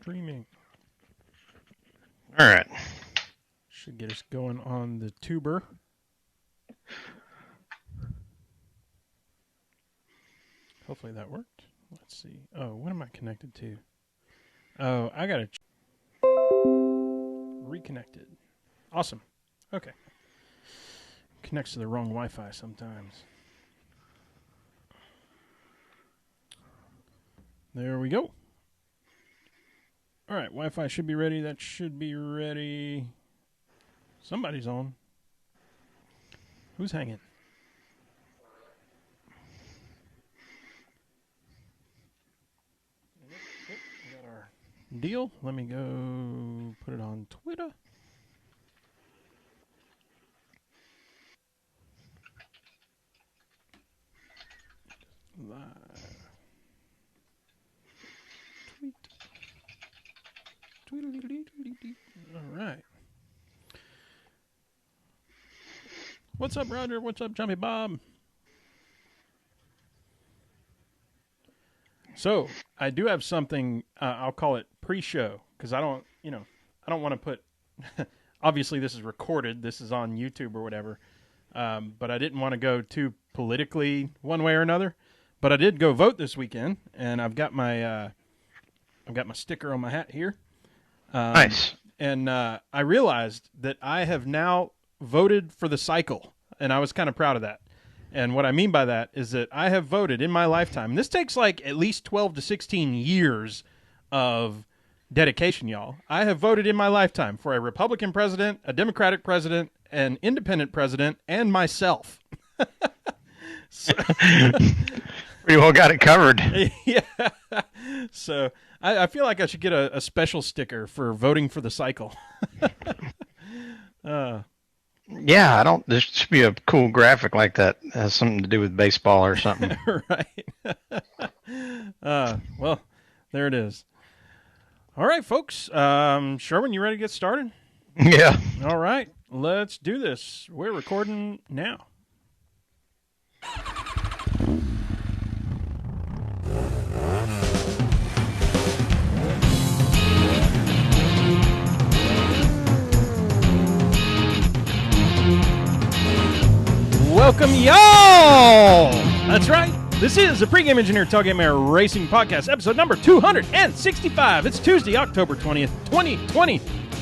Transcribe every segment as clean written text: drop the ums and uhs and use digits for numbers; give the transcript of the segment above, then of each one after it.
Streaming. All right. Should get us going on the tuber. Hopefully that worked. Let's see. Oh, what am I connected to? Oh, I got to reconnected. Awesome. Okay. Connects to the wrong Wi-Fi sometimes. There we go. All right, Wi-Fi should be ready. That should be ready. Somebody's on. Who's hanging? We got our deal. Let me go put it on Twitter. Live. Tweet. Tweet. All right. What's up, Roger? What's up, Jumpy Bob? So, I do have something, I'll call it pre-show, because I don't want to put, obviously this is recorded, this is on YouTube or whatever, but I didn't want to go too politically one way or another, but I did go vote this weekend, and I've got my sticker on my hat here. Nice. And I realized that I have now voted for the cycle, and I was kind of proud of that. And what I mean by that is that I have voted in my lifetime, and this takes like at least 12 to 16 years of dedication, y'all. I have voted in my lifetime for a Republican president, a Democratic president, an independent president, and myself. Pretty well got it covered. Yeah. So I feel like I should get a special sticker for voting for the cycle. Yeah, there should be a cool graphic like that. It has something to do with baseball or something. Right. Well, there it is. All right, folks. Sherwin, you ready to get started? Yeah. All right. Let's do this. We're recording now. Welcome, y'all! That's right. This is the Pregame Engineer Tailgate Mayor Racing Podcast, episode number 265. It's Tuesday, October 20th, 2020.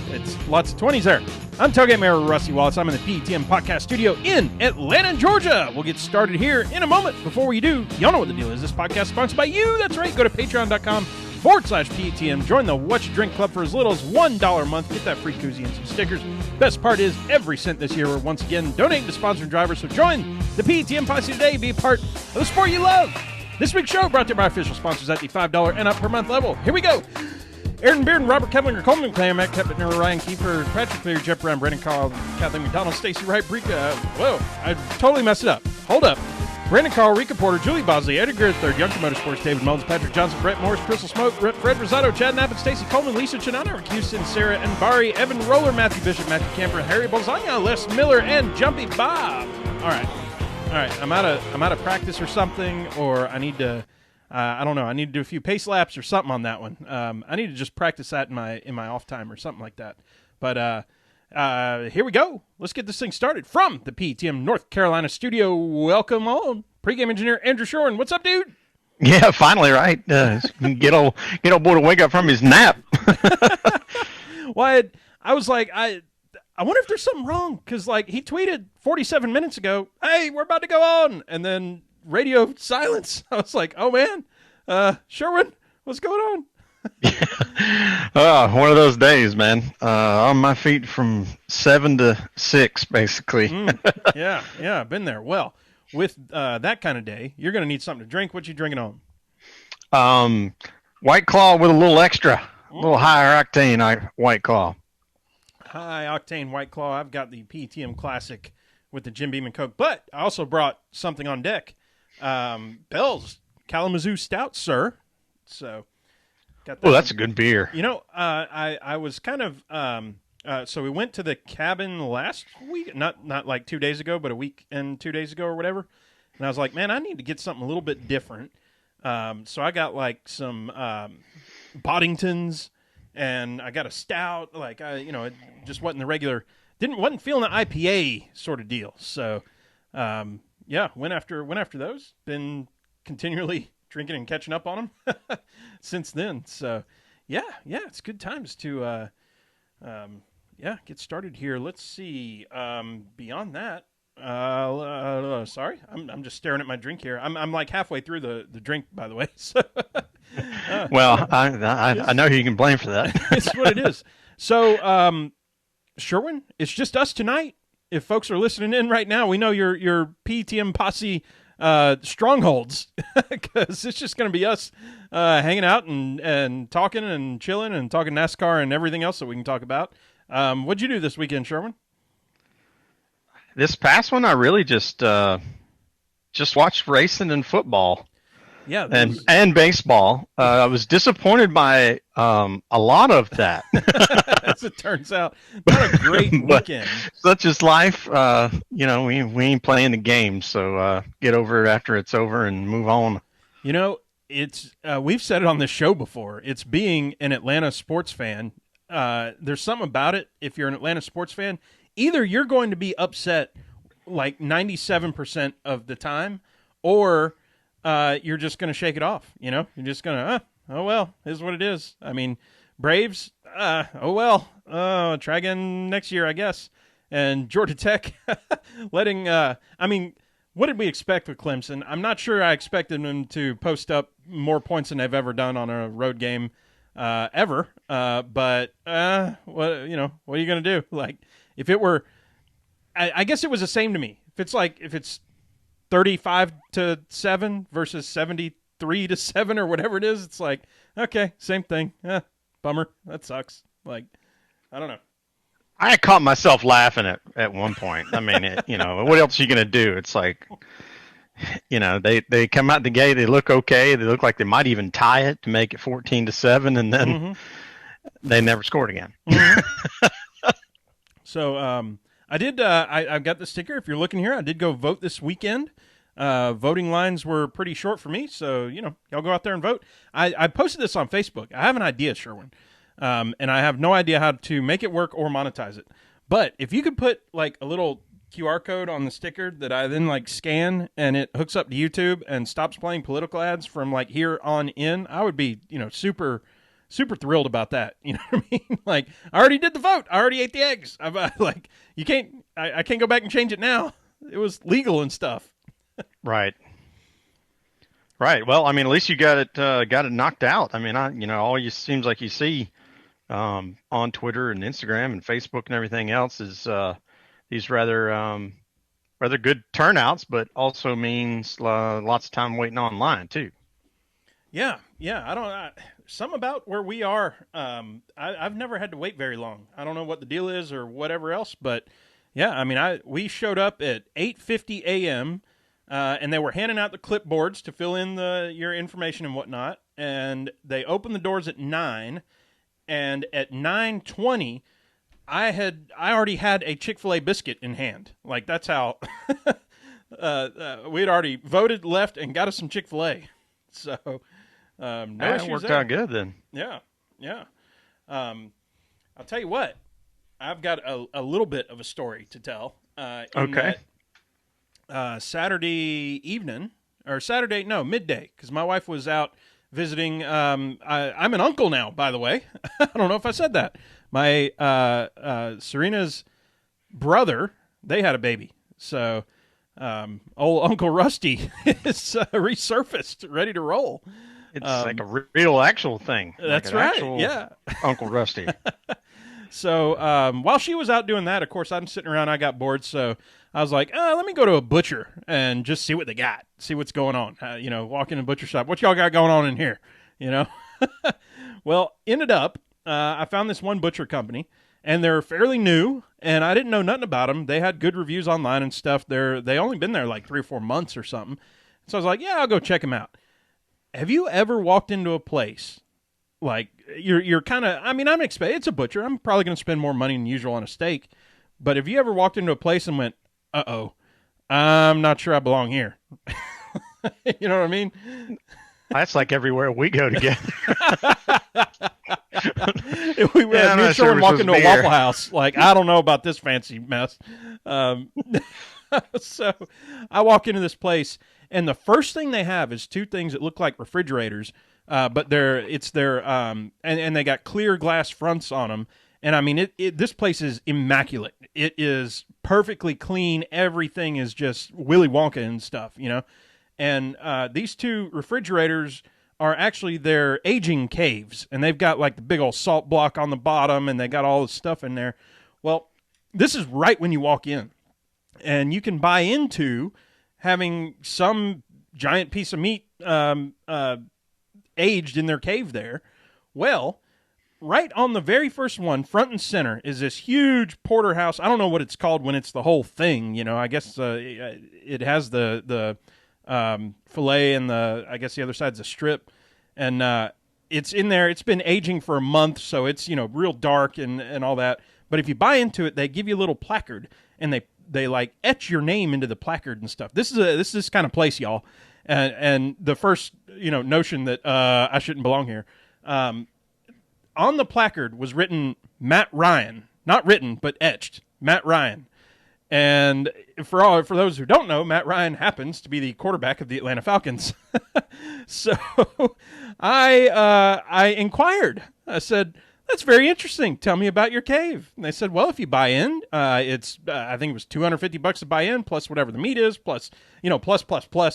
It's lots of 20s there. I'm Tailgate Mayor Rusty Wallace. I'm in the PETM Podcast Studio in Atlanta, Georgia. We'll get started here in a moment. Before we do, y'all know what the deal is. This podcast is sponsored by you. That's right. Go to patreon.com/PETM. Join the What You Drink Club for as little as $1 a month. Get that free koozie and some stickers. Best part is every cent this year we're once again donating to sponsored drivers. So join the PETM Posse today. Be a part of the sport you love. This week's show brought to you by official sponsors at the $5 and up per month level. Here we go. Aaron Bearden, Robert Kevlinger, Coleman McClain, Matt Kepner, Ryan Kiefer, Patrick Clear, Jeff Brown, Brandon Carl, Kathleen McDonald, Stacy Wright, Brika. Whoa, I totally messed it up. Hold up. Brandon Carl, Rika Porter, Julie Bosley, Eddie Greer III, Youngster Motorsports, David Mullins, Patrick Johnson, Brett Morris, Crystal Smoke, Fred Rosado, Chad Knapp, Stacy Coleman, Lisa Chinana, Rick Houston, Sarah and Bari, Evan Roller, Matthew Bishop, Matthew Camper, Harry Bolzania, Les Miller, and Jumpy Bob. All right. I'm out of practice or something, or I need to. I don't know. I need to do a few pace laps or something on that one. I need to just practice that in my off time or something like that. But here we go. Let's get this thing started from the PETM North Carolina studio. Welcome on, Pregame Engineer Andrew Shorn. What's up, dude? Yeah, finally, right. Get old boy to wake up from his nap. Well, I was like, I wonder if there's something wrong, because like he tweeted 47 minutes ago, "Hey, we're about to go on," and then radio silence. I was like, "Oh man, Sherwin, what's going on?" One of those days, man. On my feet from 7 to 6, basically. Yeah, been there. Well, with that kind of day, you're gonna need something to drink. What you drinking on? White Claw with a little extra, a little higher octane White Claw. High octane White Claw. I've got the PETM Classic with the Jim Beam and Coke, but I also brought something on deck. Bell's Kalamazoo Stout, sir. So, got that. Oh, that's a good beer. You know, I was kind of so we went to the cabin last week, not like 2 days ago, but a week and 2 days ago or whatever. And I was like, man, I need to get something a little bit different. So I got like some Boddingtons and I got a stout. Like it just wasn't the regular. Wasn't feeling the IPA sort of deal. So, went after those. Been continually drinking and catching up on them since then. So, it's good times to get started here. Let's see. Beyond that, sorry, I'm just staring at my drink here. I'm like halfway through the drink, by the way. So, well, I know who you can blame for that. It's what it is. So, Sherwin, it's just us tonight. If folks are listening in right now, we know your PTM posse strongholds, because it's just going to be us hanging out and talking and chilling and talking NASCAR and everything else that we can talk about. What'd you do this weekend, Sherwin? This past one, I really just watched racing and football. Yeah, and baseball. I was disappointed by a lot of that. As it turns out, not a great weekend. Such is life. We ain't playing the game, so get over it after it's over and move on. It's we've said it on this show before. It's being an Atlanta sports fan. There's something about it. If you're an Atlanta sports fan, either you're going to be upset like 97% of the time, or you're just going to shake it off. You're just going to, oh, well, here's what it is. I mean, Braves, oh, well, try again next year, I guess. And Georgia Tech letting, what did we expect with Clemson? I'm not sure I expected them to post up more points than they've ever done on a road game ever. But what are you going to do? Like, if it were, I guess it was the same to me. If it's 35-7 versus 73-7 or whatever it is, it's like, okay, same thing. Bummer. That sucks. Like, I don't know. I caught myself laughing at one point. I mean, what else are you going to do? It's like, they come out the gate, they look okay. They look like they might even tie it to make it 14-7, and then they never scored again. Mm-hmm. So, I did. I've got the sticker. If you're looking here, I did go vote this weekend. Voting lines were pretty short for me, so y'all go out there and vote. I posted this on Facebook. I have an idea, Sherwin, and I have no idea how to make it work or monetize it. But if you could put like a little QR code on the sticker that I then like scan and it hooks up to YouTube and stops playing political ads from like here on in, I would be super thrilled about that. You know what I mean? Like, I already did the vote. I already ate the eggs. You can't. I can't go back and change it now. It was legal and stuff. Right. Well, I mean, at least you got it knocked out. I mean, all you seems like you see on Twitter and Instagram and Facebook and everything else is these rather good turnouts, but also means lots of time waiting online too. Yeah. I don't. Something about where we are. I've never had to wait very long. I don't know what the deal is or whatever else, but yeah. I mean, we showed up at 8:50 a.m. And they were handing out the clipboards to fill in your information and whatnot. And they opened the doors at 9, and at 9:20, I already had a Chick-fil-A biscuit in hand. Like, that's how we had already voted, left, and got us some Chick-fil-A. So no issues worked there. out good then. Yeah. I'll tell you what. I've got a little bit of a story to tell. Okay. Saturday evening, or midday, because my wife was out visiting. I'm an uncle now, by the way. I don't know if I said that. My Serena's brother, they had a baby. So old Uncle Rusty is resurfaced, ready to roll. It's like a real actual thing. That's right. Yeah. Uncle Rusty. So while she was out doing that, of course, I'm sitting around. I got bored, so I was like, let me go to a butcher and just see what they got, see what's going on. Walk in a butcher shop. What y'all got going on in here? Well, ended up, I found this one butcher company, and they're fairly new, and I didn't know nothing about them. They had good reviews online and stuff. They only been there like 3 or 4 months or something. So I was like, yeah, I'll go check them out. Have you ever walked into a place like you're kind of, it's a butcher. I'm probably going to spend more money than usual on a steak. But have you ever walked into a place and went, uh-oh, I'm not sure I belong here? You know what I mean? That's like everywhere we go together. Me and Sherwin walk into a Waffle House. Like, I don't know about this fancy mess. So I walk into this place, and the first thing they have is two things that look like refrigerators, but and they got clear glass fronts on them. And I mean, this place is immaculate. It is perfectly clean. Everything is just Willy Wonka and stuff, you know. And these two refrigerators are actually their aging caves, and they've got like the big old salt block on the bottom, and they got all this stuff in there. Well, this is right when you walk in, and you can buy into having some giant piece of meat aged in their cave there. Well, right on the very first one, front and center, is this huge porterhouse. I don't know what it's called when it's the whole thing. You know, I guess it has the filet and I guess the other side's a strip, and it's in there. It's been aging for a month, so it's, you know, real dark and all that. But if you buy into it, they give you a little placard, and they like etch your name into the placard and stuff. This is this kind of place, y'all. And the first, you know, notion that I shouldn't belong here. On the placard was written Matt Ryan, not written but etched, Matt Ryan. And for those who don't know, Matt Ryan happens to be the quarterback of the Atlanta Falcons. So I inquired. I said, "That's very interesting. Tell me about your cave." And they said, "Well, if you buy in, it's I think it was $250 to buy in, plus whatever the meat is, plus, you know, plus.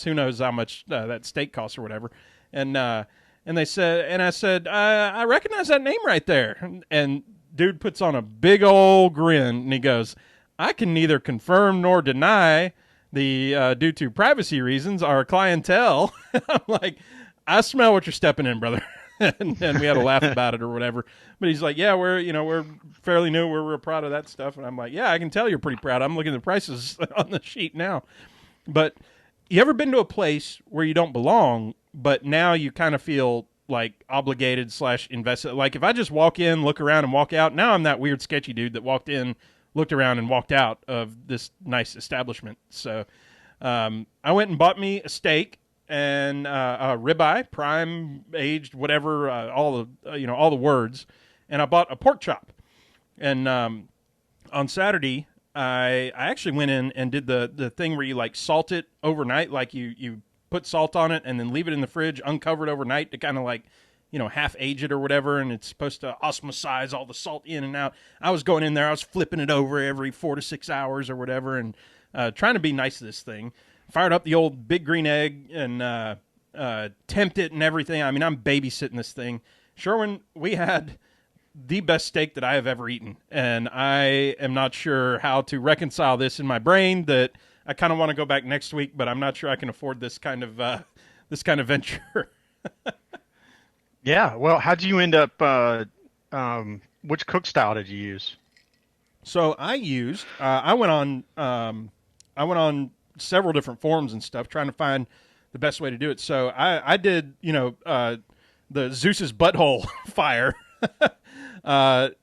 Who knows how much that steak costs or whatever." And they said, and I said, "I recognize that name right there." And dude puts on a big old grin, and he goes, "I can neither confirm nor deny the due to privacy reasons our clientele." I'm like, "I smell what you're stepping in, brother." and we had a laugh about it or whatever. But he's like, "Yeah, we're fairly new. We're real proud of that stuff." And I'm like, "Yeah, I can tell you're pretty proud. I'm looking at the prices on the sheet now." But you ever been to a place where you don't belong, but now you kind of feel like obligated / invested? Like if I just walk in, look around, and walk out, now I'm that weird sketchy dude that walked in, looked around, and walked out of this nice establishment. So I went and bought me a steak and a ribeye, prime aged, whatever, all the words, and I bought a pork chop. And on Saturday, I actually went in and did the thing where you like salt it overnight, like you put salt on it and then leave it in the fridge uncovered overnight to kind of like, you know, half age it or whatever, and it's supposed to osmosize all the salt in and out. I was going in there, I was flipping it over every 4 to 6 hours or whatever, and trying to be nice to this thing. Fired up the old big green egg and temped it and everything. I mean, I'm babysitting this thing. Sherwin, we had the best steak that I have ever eaten, and I am not sure how to reconcile this in my brain. That I kind of want to go back next week, but I'm not sure I can afford this kind of venture. Yeah. Well, how'd you end up? Which cook style did you use? So I went on several different forums and stuff trying to find the best way to do it. So I did, you know, the Zeus's butthole fire,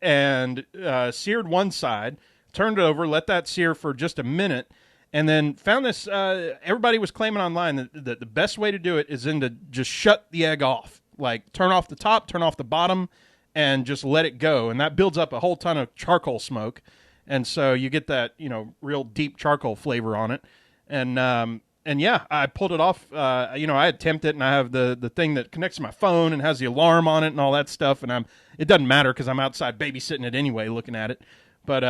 and seared one side, turned it over, let that sear for just a minute, and then found this. Everybody was claiming online that the best way to do it is to just shut the egg off, like turn off the top, turn off the bottom, and just let it go, and that builds up a whole ton of charcoal smoke, and so you get that, you know, real deep charcoal flavor on it. And yeah, I pulled it off. You know, I had temped it, and I have the thing that connects to my phone and has the alarm on it and all that stuff. And it doesn't matter because I'm outside babysitting it anyway, looking at it. But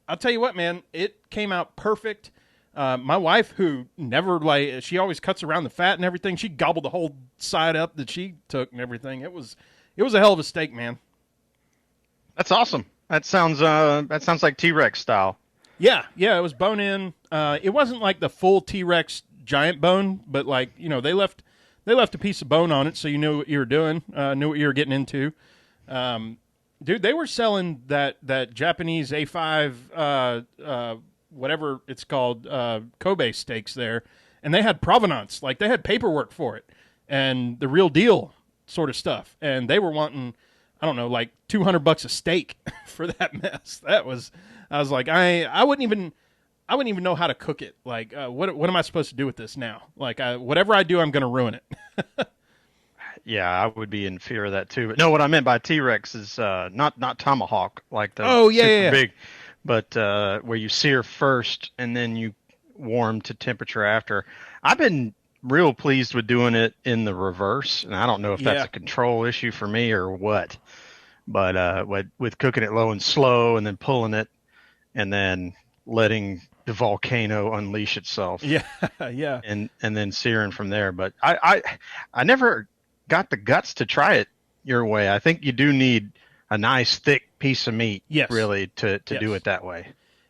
I'll tell you what, man, it came out perfect. My wife, who never she always cuts around the fat and everything, she gobbled the whole side up that she took and everything. It was a hell of a steak, man. That's awesome. That sounds like T-Rex style. Yeah, it was bone in. It wasn't like the full T-Rex giant bone, but like, you know, they left a piece of bone on it, so you knew what you were doing, knew what you were getting into. Dude, they were selling that Japanese A5, whatever it's called, Kobe steaks there, and they had provenance, like they had paperwork for it, and the real deal sort of stuff, and they were wanting, I don't know, like $200 a steak for that mess. I was like, I wouldn't even know how to cook it. Like, what am I supposed to do with this now? Like, whatever I do, I'm going to ruin it. yeah, I would be in fear of that too. But no, what I meant by T-Rex is not tomahawk like the Oh yeah, super yeah, yeah. big, but where you sear first and then you warm to temperature after. I've been real pleased with doing it in the reverse, and I don't know if that's Yeah. a control issue for me or what. But with cooking it low and slow and then pulling it and then letting the volcano unleash itself Yeah, yeah. and then searing from there. But I never got the guts to try it your way. I think you do need a nice thick piece of meat, Yes. really, to Yes. do it that way.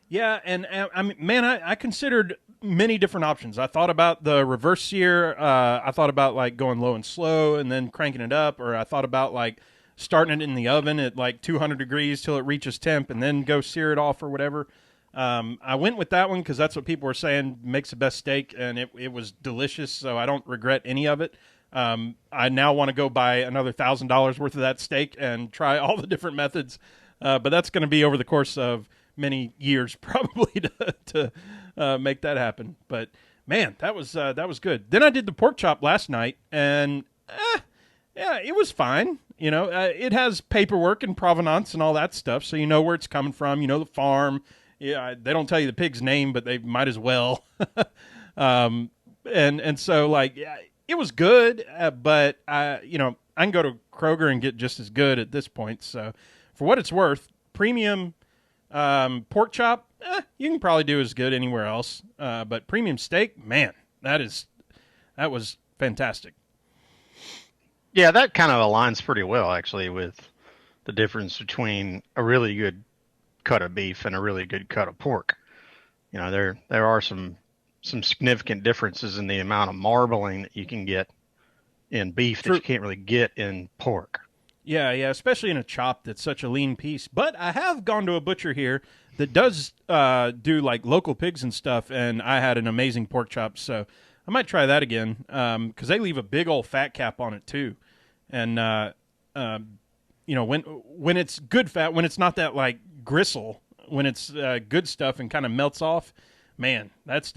Yeah, and I mean, man, I considered many different options. I thought about the reverse sear. I thought about like going low and slow and then cranking it up, or I thought about like starting it in the oven at like 200 degrees till it reaches temp and then go sear it off or whatever. I went with that one because that's what people were saying makes the best steak, and it was delicious, so I don't regret any of it. I now want to go buy another $1,000 worth of that steak and try all the different methods, but that's going to be over the course of many years probably to make that happen. But man, that was good. Then I did the pork chop last night, and yeah, it was fine. You know, it has paperwork and provenance and all that stuff, so you know where it's coming from. You know the farm. Yeah, they don't tell you the pig's name, but they might as well. And so like, yeah, it was good, but you know, I can go to Kroger and get just as good at this point. So for what it's worth, premium pork chop, you can probably do as good anywhere else. But premium steak, man, that was fantastic. Yeah, that kind of aligns pretty well actually with the difference between a really good cut of beef and a really good cut of pork. You know, there are some significant differences in the amount of marbling that you can get in beef that you can't really get in pork. Yeah, especially in a chop that's such a lean piece. But I have gone to a butcher here that does do like local pigs and stuff, and I had an amazing pork chop, so I might try that again because they leave a big old fat cap on it too. And you know, when it's good fat, when it's not that like gristle, when it's good stuff and kind of melts off, man, that's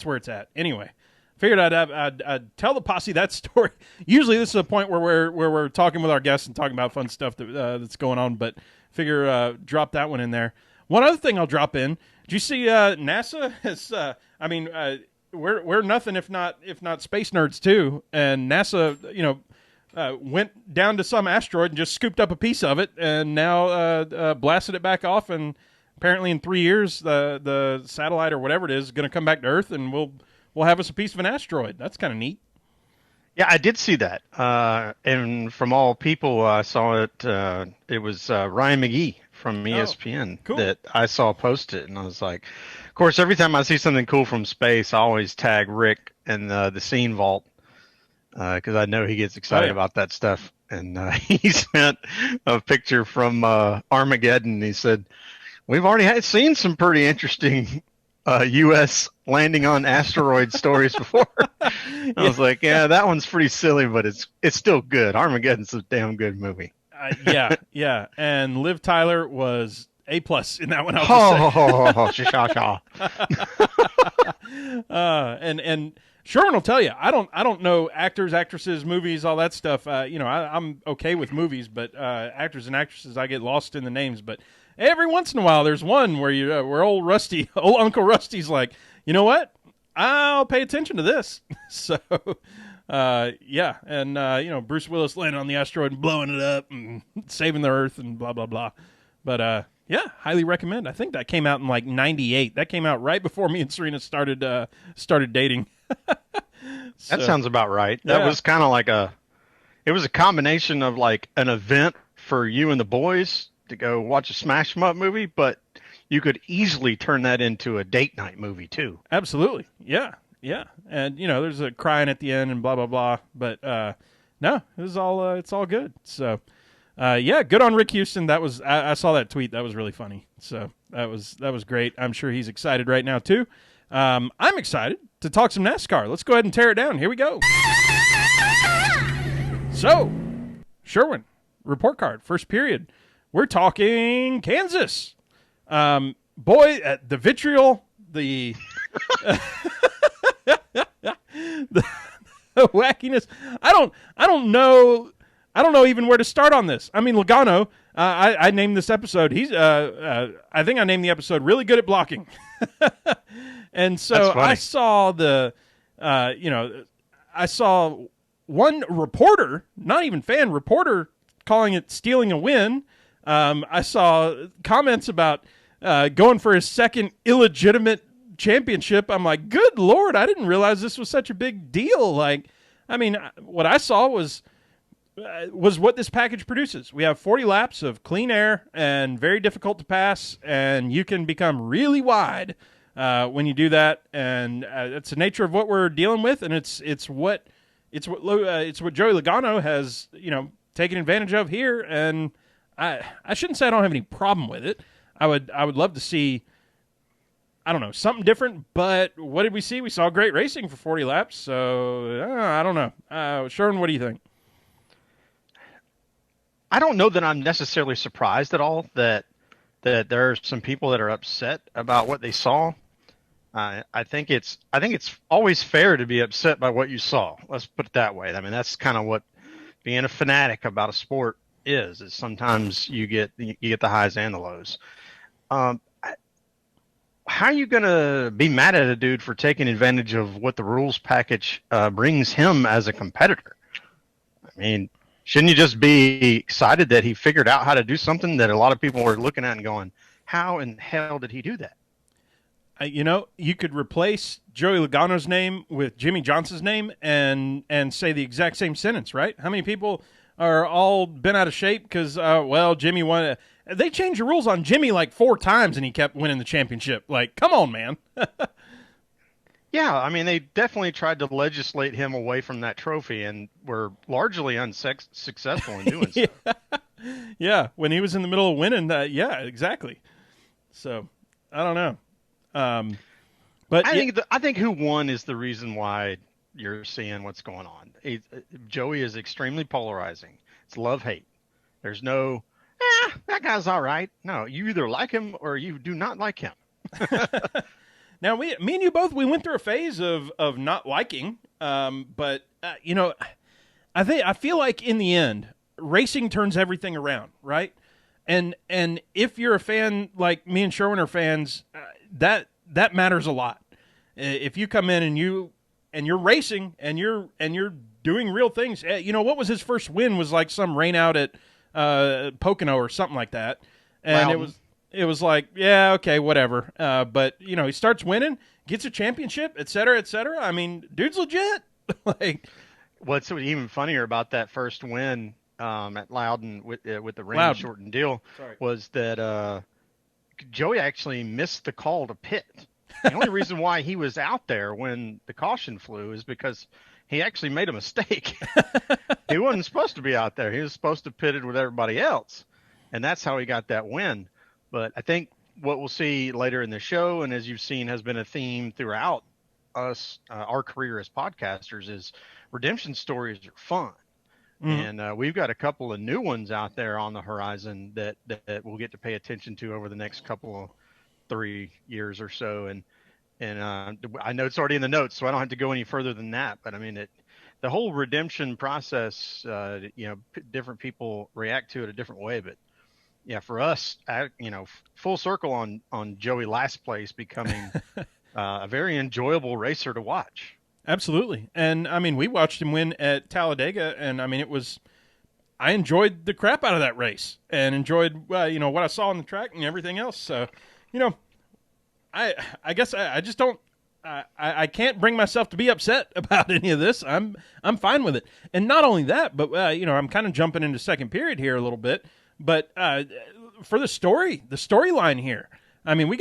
where it's at. Anyway, figured I'd tell the posse that story. Usually this is a point where we're talking with our guests and talking about fun stuff that's going on, but figure drop that one in there. One other thing I'll drop in. Did you see NASA has? I mean, we're nothing if not space nerds too, and NASA, you know. Went down to some asteroid and just scooped up a piece of it, and now blasted it back off. And apparently, in 3 years, the satellite or whatever it is going to come back to Earth, and we'll have us a piece of an asteroid. That's kind of neat. Yeah, I did see that, and from all people, I saw it. It was Ryan McGee from ESPN cool. that I saw post it, and I was like, of course, every time I see something cool from space, I always tag Rick and the Scene Vault. Because I know he gets excited about that stuff. And he sent a picture from Armageddon. He said, we've already seen some pretty interesting U.S. landing on asteroid stories before. I was like, yeah, that one's pretty silly, but it's still good. Armageddon's a damn good movie. Yeah. And Liv Tyler was A+ in that one. And Sherman will tell you, I don't know actors, actresses, movies, all that stuff. You know, I'm okay with movies, but actors and actresses, I get lost in the names. But every once in a while, there's one where old Uncle Rusty's like, you know what? I'll pay attention to this. So, yeah, and you know, Bruce Willis landing on the asteroid and blowing it up and saving the Earth and blah blah blah. But yeah, highly recommend. I think that came out in like '98. That came out right before me and Serena started dating. That sounds about right. That was kind of like it was a combination of like an event for you and the boys to go watch a Smash 'em Up movie, but you could easily turn that into a date night movie too. Absolutely. Yeah. And you know, there's a crying at the end and blah blah blah, but no, it was all it's all good. So yeah, good on Rick Houston. That was I saw that tweet. That was really funny. So that was great. I'm sure he's excited right now too. I'm excited to talk some NASCAR. Let's go ahead and tear it down. Here we go. So, Sherwin, report card, first period. We're talking Kansas. Boy, the vitriol, the wackiness. I don't know. I don't know even where to start on this. I mean, Logano. I named this episode. He's. I think I named the episode "Really Good at Blocking," and so I saw I saw one reporter, not even fan, reporter calling it stealing a win. I saw comments about going for his second illegitimate championship. I'm like, good Lord, I didn't realize this was such a big deal. Like, I mean, what I saw was what this package produces. We have 40 laps of clean air and very difficult to pass, and you can become really wide when you do that. And it's the nature of what we're dealing with, and it's what Joey Logano has taken advantage of here. And I shouldn't say I don't have any problem with it. I would love to see, I don't know, something different. But what did we see? We saw great racing for 40 laps. So I don't know. Sherwin, what do you think? I don't know that I'm necessarily surprised at all that there are some people that are upset about what they saw. I think it's always fair to be upset by what you saw. Let's put it that way. I mean, that's kind of what being a fanatic about a sport is sometimes you get the highs and the lows. How are you going to be mad at a dude for taking advantage of what the rules package brings him as a competitor? I mean, shouldn't you just be excited that he figured out how to do something that a lot of people were looking at and going, how in hell did he do that? You could replace Joey Logano's name with Jimmy Johnson's name and say the exact same sentence, right? How many people are all bent out of shape because, Jimmy won? They changed the rules on Jimmy like 4 times and he kept winning the championship. Like, come on, man. Yeah, I mean, they definitely tried to legislate him away from that trophy and were largely unsuccessful in doing so. Yeah, when he was in the middle of winning, yeah, exactly. So, I don't know. But I think who won is the reason why you're seeing what's going on. Joey is extremely polarizing. It's love-hate. There's no, that guy's all right. No, you either like him or you do not like him. Now, me and you both, we went through a phase of not liking, but I feel like in the end, racing turns everything around, right? And if you're a fan like me and Sherwin are fans, that matters a lot. If you come in and you're racing and you're doing real things, what was his first win was like some rain out at Pocono or something like that, and Loudon. It was like, yeah, okay, whatever. But he starts winning, gets a championship, et cetera, et cetera. I mean, dude's legit. Like, what's even funnier about that first win at Loudon with the rain shortened deal was that Joey actually missed the call to pit. The only reason why he was out there when the caution flew is because he actually made a mistake. He wasn't supposed to be out there. He was supposed to pit it with everybody else, and that's how he got that win. But I think what we'll see later in the show, and as you've seen, has been a theme throughout our career as podcasters, is redemption stories are fun. Mm-hmm. And we've got a couple of new ones out there on the horizon that we'll get to pay attention to over the next couple of 3 years or so. And I know it's already in the notes, so I don't have to go any further than that. But I mean, the whole redemption process, different people react to it a different way. But yeah, for us, full circle on Joey last place becoming a very enjoyable racer to watch. Absolutely. And I mean, we watched him win at Talladega, and I mean, I enjoyed the crap out of that race and enjoyed, what I saw on the track and everything else. So, I guess I just don't, I can't bring myself to be upset about any of this. I'm fine with it. And not only that, but, I'm kind of jumping into second period here a little bit. But for the storyline here, I mean,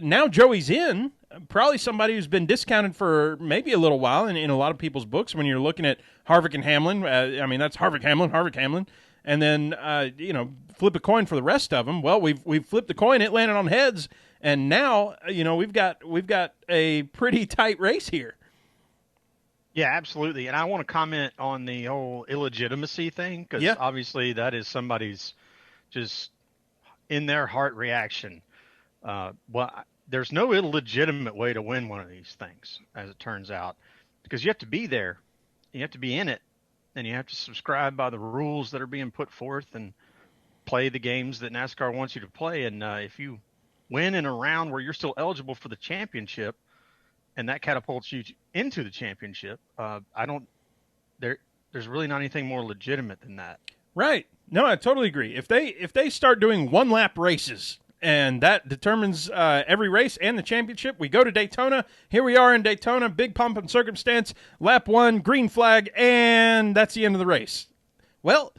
now Joey's in, probably somebody who's been discounted for maybe a little while in a lot of people's books. When you're looking at Harvick and Hamlin, I mean, that's Harvick Hamlin, and then flip a coin for the rest of them. Well, we've flipped the coin, it landed on heads, and now we've got a pretty tight race here. Yeah, absolutely. And I want to comment on the whole illegitimacy thing, because obviously that is somebody's just in their heart reaction. There's no illegitimate way to win one of these things, as it turns out, because you have to be there you have to be in it, and you have to subscribe by the rules that are being put forth and play the games that NASCAR wants you to play. And if you win in a round where you're still eligible for the championship, and that catapults you into the championship, I don't. There's really not anything more legitimate than that. Right. No, I totally agree. If they start doing one lap races and that determines every race and the championship, we go to Daytona. Here we are in Daytona, big pomp and circumstance, lap 1, green flag, and that's the end of the race. Well,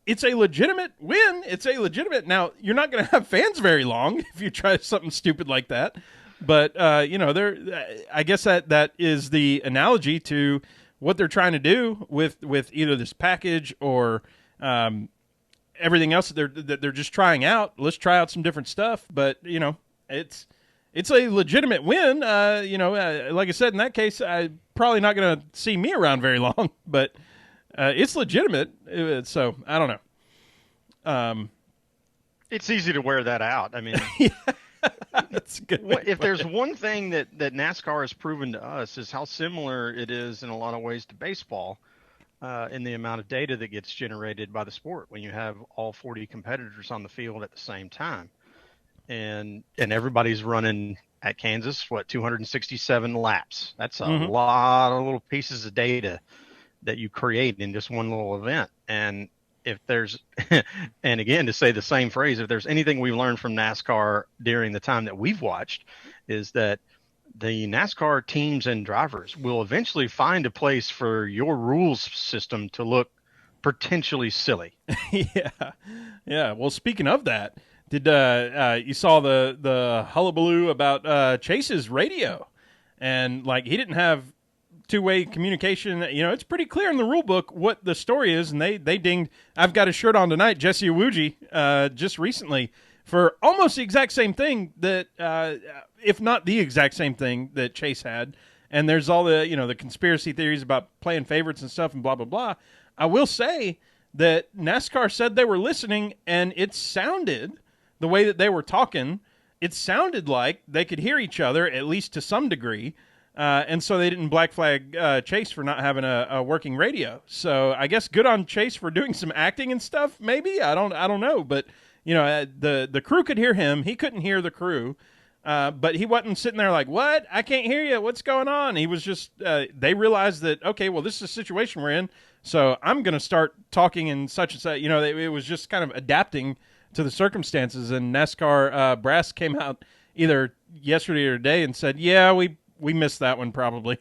it's a legitimate win. It's a legitimate. Now, you're not going to have fans very long if you try something stupid like that. But I guess that is the analogy to what they're trying to do with either this package or everything else that they're just trying out. Let's try out some different stuff. But it's a legitimate win. Like I said, in that case, I'm probably not going to see me around very long. But it's legitimate. So I don't know. It's easy to wear that out. I mean. That's good. If there's one thing that NASCAR has proven to us is how similar it is in a lot of ways to baseball in the amount of data that gets generated by the sport when you have all 40 competitors on the field at the same time. And everybody's running at Kansas, 267 laps. That's a lot of little pieces of data that you create in just one little event. And if there's, and again, to say the same phrase, if there's anything we've learned from NASCAR during the time that we've watched, is that the NASCAR teams and drivers will eventually find a place for your rules system to look potentially silly. Yeah. Well, speaking of that, did you saw the hullabaloo about Chase's radio, and like he didn't have two-way communication. It's pretty clear in the rule book what the story is, and they dinged. I've got a shirt on tonight, Jesse Iwuji, just recently for almost the exact same thing that, if not the exact same thing that Chase had. And there's all the the conspiracy theories about playing favorites and stuff and blah blah blah. I will say that NASCAR said they were listening, and it sounded the way that they were talking. It sounded like they could hear each other, at least to some degree. And so they didn't black flag Chase for not having a working radio. So I guess good on Chase for doing some acting and stuff. Maybe I don't know, but the crew could hear him. He couldn't hear the crew, but he wasn't sitting there like, "What? I can't hear you. What's going on?" He was just. They realized that okay, well, this is a situation we're in, so I'm going to start talking in such and such. It was just kind of adapting to the circumstances. And NASCAR brass came out either yesterday or today and said, "Yeah, we missed that one probably."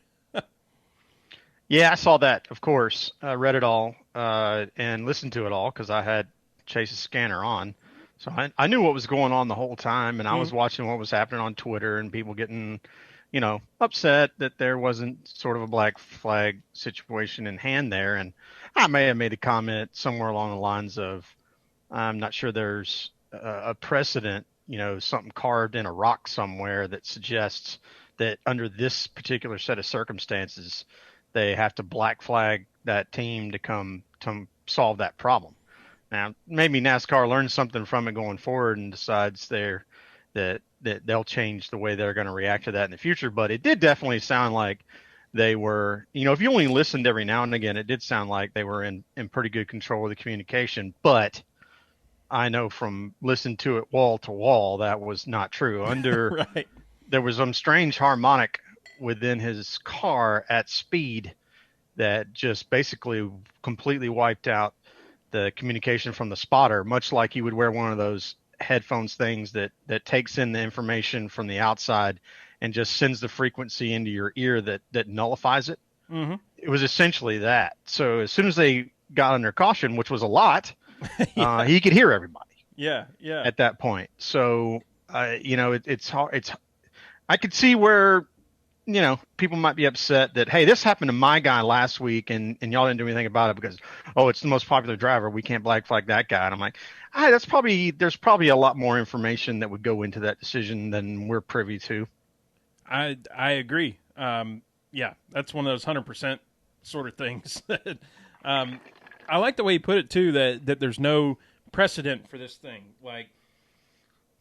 Yeah, I saw that, of course. I read it all and listened to it all because I had Chase's scanner on. So I knew what was going on the whole time, and I was watching what was happening on Twitter and people getting, upset that there wasn't sort of a black flag situation in hand there. And I may have made a comment somewhere along the lines of, I'm not sure there's a precedent, something carved in a rock somewhere that suggests that under this particular set of circumstances, they have to black flag that team to come to solve that problem. Now, maybe NASCAR learns something from it going forward and decides that they'll change the way they're going to react to that in the future. But it did definitely sound like they were, if you only listened every now and again, it did sound like they were in pretty good control of the communication. But I know from listening to it wall to wall, that was not true. Right. There was some strange harmonic within his car at speed that just basically completely wiped out the communication from the spotter, much like you would wear one of those headphones things that takes in the information from the outside and just sends the frequency into your ear that nullifies it. Mm-hmm. It was essentially that. So as soon as they got under caution, which was a lot, he could hear everybody. Yeah. At that point. So, it's hard. I could see where, people might be upset that, hey, this happened to my guy last week and y'all didn't do anything about it because, it's the most popular driver. We can't black flag that guy. And I'm like, there's probably a lot more information that would go into that decision than we're privy to. I agree. Yeah, that's one of those 100% sort of things. I like the way you put it too, that there's no precedent for this thing. Like,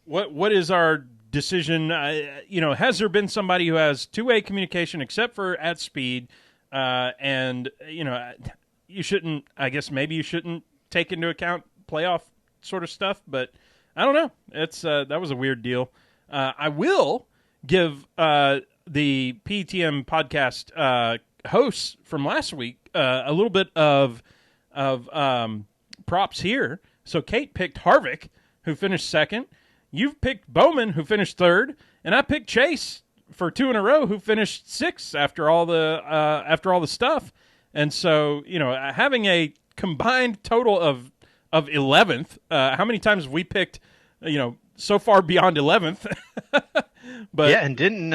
what is our decision? Has there been somebody who has two-way communication except for at speed And you shouldn't. I guess maybe you shouldn't take into account playoff sort of stuff, but I don't know. It's that was a weird deal. I will give the PTM podcast hosts from last week a little bit of props here. So Kate picked Harvick, who finished second. You've picked Bowman, who finished third, and I picked Chase for 2 in a row, who finished sixth after all the stuff. And so, having a combined total of 11th. How many times have we picked, so far beyond 11th? But yeah, and didn't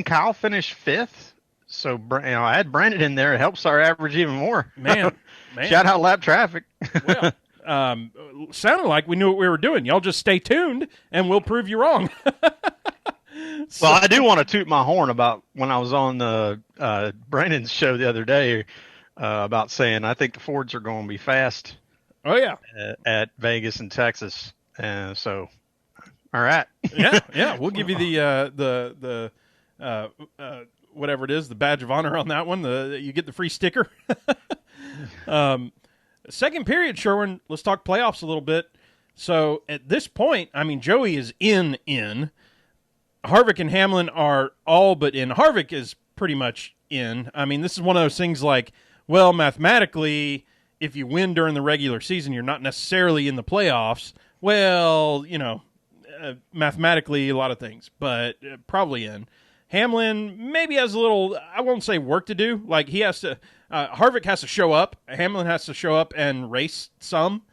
Kyle finish fifth? So I had Brandon in there. It helps our average even more. Man. Shout out Lap Traffic. Well, sounded like we knew what we were doing. Y'all just stay tuned, and we'll prove you wrong. Well, I do want to toot my horn about when I was on the Brandon's show the other day about saying I think the Fords are going to be fast. Oh yeah, at Vegas and Texas, so all right. yeah, we'll give you the whatever it is, the badge of honor on that one. You get the free sticker. Second period, Sherwin. Let's talk playoffs a little bit. So at this point, I mean, Joey is in. Harvick and Hamlin are all but in. Harvick is pretty much in. I mean, this is one of those things like, well, mathematically, if you win during the regular season, you're not necessarily in the playoffs. Well, mathematically, a lot of things, but probably in. Hamlin maybe has a little, I won't say work to do. Like he has to, Harvick has to show up. Hamlin has to show up and race some.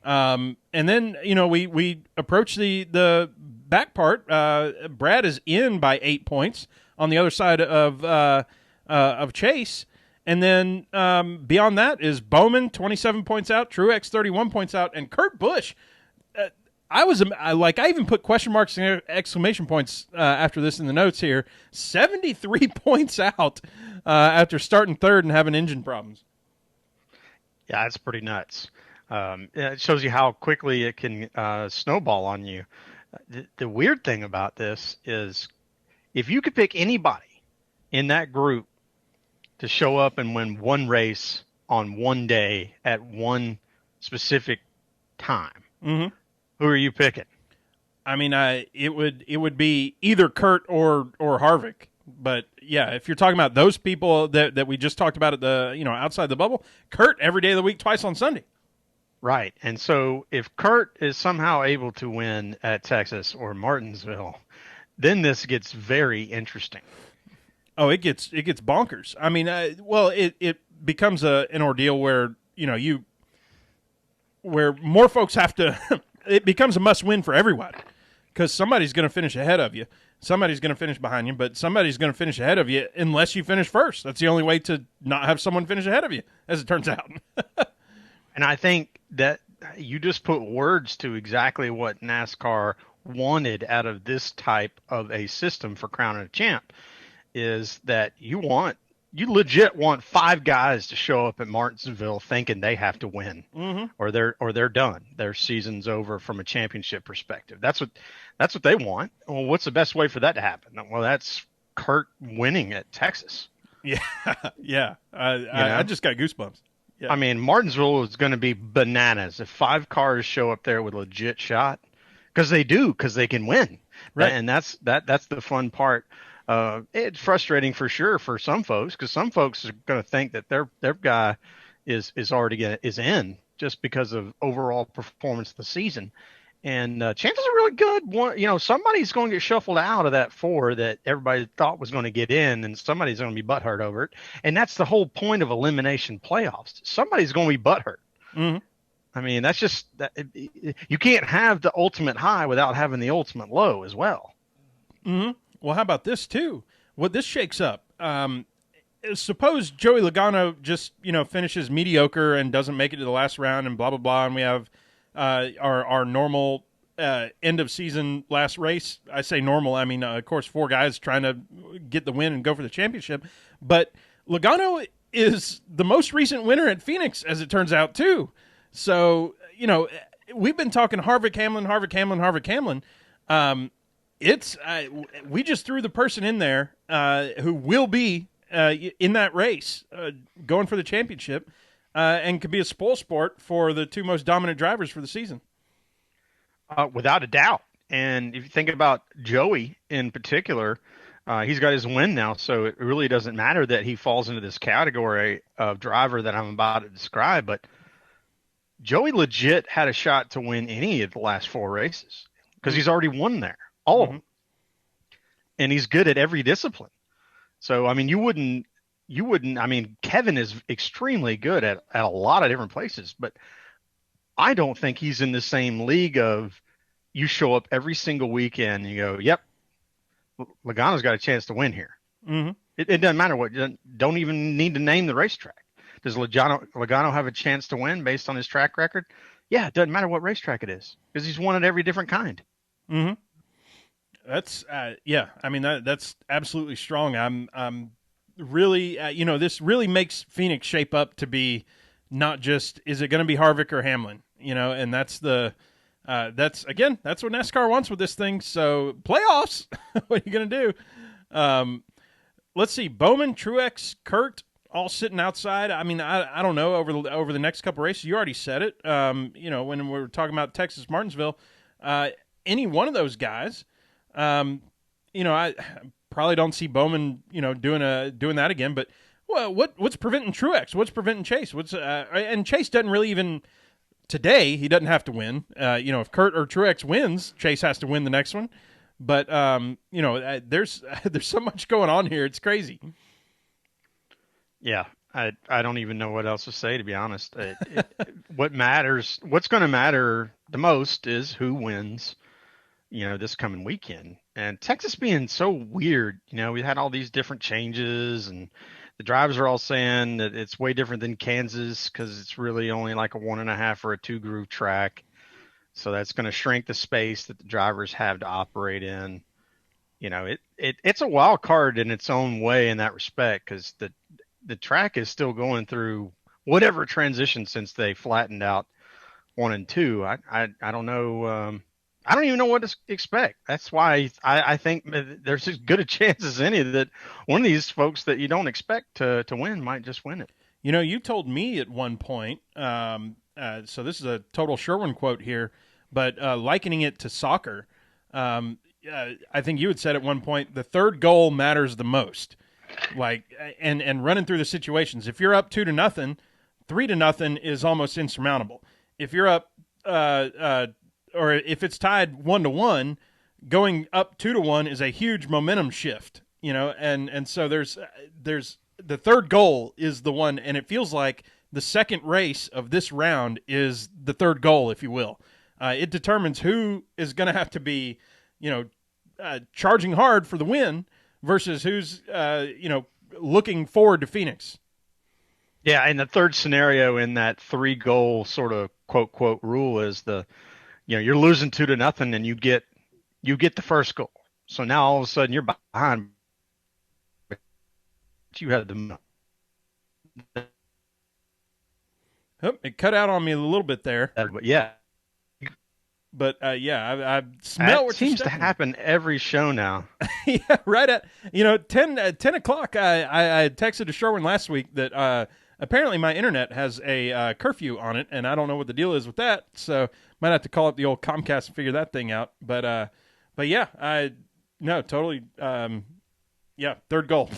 And then, we approach the back part. Brad is in by 8 points on the other side of Chase. And then beyond that is Bowman, 27 points out, Truex, 31 points out, and Kurt Busch. I even put question marks and exclamation points after this in the notes here. 73 points out after starting third and having engine problems. Yeah, that's pretty nuts. It shows you how quickly it can snowball on you. The weird thing about this is if you could pick anybody in that group to show up and win one race on one day at one specific time, mm-hmm. Who are you picking? I mean, it would be either Kurt or Harvick. But yeah, if you're talking about those people that we just talked about at the outside the bubble, Kurt every day of the week, twice on Sunday. Right. And so if Kurt is somehow able to win at Texas or Martinsville, then this gets very interesting. Oh, it gets bonkers. I mean, it becomes an ordeal where, where more folks have to it becomes a must-win for everybody because somebody's going to finish ahead of you. Somebody's going to finish behind you, but somebody's going to finish ahead of you unless you finish first. That's the only way to not have someone finish ahead of you, as it turns out. And I think that you just put words to exactly what NASCAR wanted out of this type of a system for crowning a champ, is that you legit want 5 guys to show up at Martinsville thinking they have to win, mm-hmm. or they're done. Their season's over from a championship perspective. That's what they want. Well, what's the best way for that to happen? Well, that's Kurt winning at Texas. Yeah. I just got goosebumps. Yeah. I mean, Martinsville is going to be bananas if 5 cars show up there with a legit shot, because they can win. Right. And that's the fun part. It's frustrating for sure for some folks, because some folks are going to think that their guy is in just because of overall performance of the season. And chances are really good. Somebody's going to get shuffled out of that 4 that everybody thought was going to get in, and somebody's going to be butthurt over it. And that's the whole point of elimination playoffs. Somebody's going to be butthurt. Mm-hmm. I mean, that's just that. You can't have the ultimate high without having the ultimate low as well. Mm-hmm. Well, how about this too? What this shakes up. Suppose Joey Logano just finishes mediocre and doesn't make it to the last round, and blah blah blah, and we have our normal end of season last race. I say normal. I mean, of course, 4 guys trying to get the win and go for the championship. But Logano is the most recent winner at Phoenix, as it turns out, too. So, we've been talking Harvick, Hamlin. We just threw the person in there who will be in that race, going for the championship, and could be a spoil sport for the two most dominant drivers for the season. Without a doubt. And if you think about Joey in particular, he's got his win now, so it really doesn't matter that he falls into this category of driver that I'm about to describe. But Joey legit had a shot to win any of the last 4 races because he's already won there, all of them. And he's good at every discipline. So, I mean, you wouldn't, I mean, Kevin is extremely good at a lot of different places, but I don't think he's in the same league of you show up every single weekend and you go, yep, Logano's got a chance to win here. Mm-hmm. It doesn't matter what, don't even need to name the racetrack. Does Logano have a chance to win based on his track record? Yeah, it doesn't matter what racetrack it is because he's won at every different kind. Mm-hmm. That's yeah. I mean that's absolutely strong. I'm really this really makes Phoenix shape up to be not just is it going to be Harvick or Hamlin, and that's the that's what NASCAR wants with this thing. So playoffs, what are you going to do? Let's see, Bowman, Truex, Kurt, all sitting outside. I mean, I don't know over the next couple races. You already said it. When we were talking about Texas Martinsville, any one of those guys. I probably don't see Bowman, doing that again. But what's preventing Truex? What's preventing Chase? And Chase doesn't really even today. He doesn't have to win. If Kurt or Truex wins, Chase has to win the next one. But there's so much going on here. It's crazy. Yeah, I don't even know what else to say, to be honest. What's going to matter the most is who wins. This coming weekend. And Texas being so weird, we had all these different changes and the drivers are all saying that it's way different than Kansas because it's really only like a 1.5 or a 2 groove track. So that's going to shrink the space that the drivers have to operate in. It's a wild card in its own way in that respect because the track is still going through whatever transition since they flattened out 1 and 2. I don't know. I don't even know what to expect. That's why I think there's as good a chance as any that one of these folks that you don't expect to win might just win it. You told me at one point, so this is a total Sherwin quote here, but likening it to soccer, I think you had said at one point, the third goal matters the most. And running through the situations. If you're up 2-0, 3-0 is almost insurmountable. If you're up, or if it's tied 1-1, going up 2-1 is a huge momentum shift, and so there's the third goal is the one, and it feels like the second race of this round is the third goal, if you will. It determines who is going to have to be, charging hard for the win versus who's, looking forward to Phoenix. Yeah, and the third scenario in that 3-goal sort of quote rule is you're losing 2-0 and you get the first goal. So now all of a sudden you're behind. But you had the. Oh, it cut out on me a little bit there. But yeah. But I smell what seems to happen every show now. Yeah, right at 10 o'clock. I texted to Sherwin last week that apparently my internet has a curfew on it, and I don't know what the deal is with that. So might have to call up the old Comcast and figure that thing out. But yeah, totally. Third goal.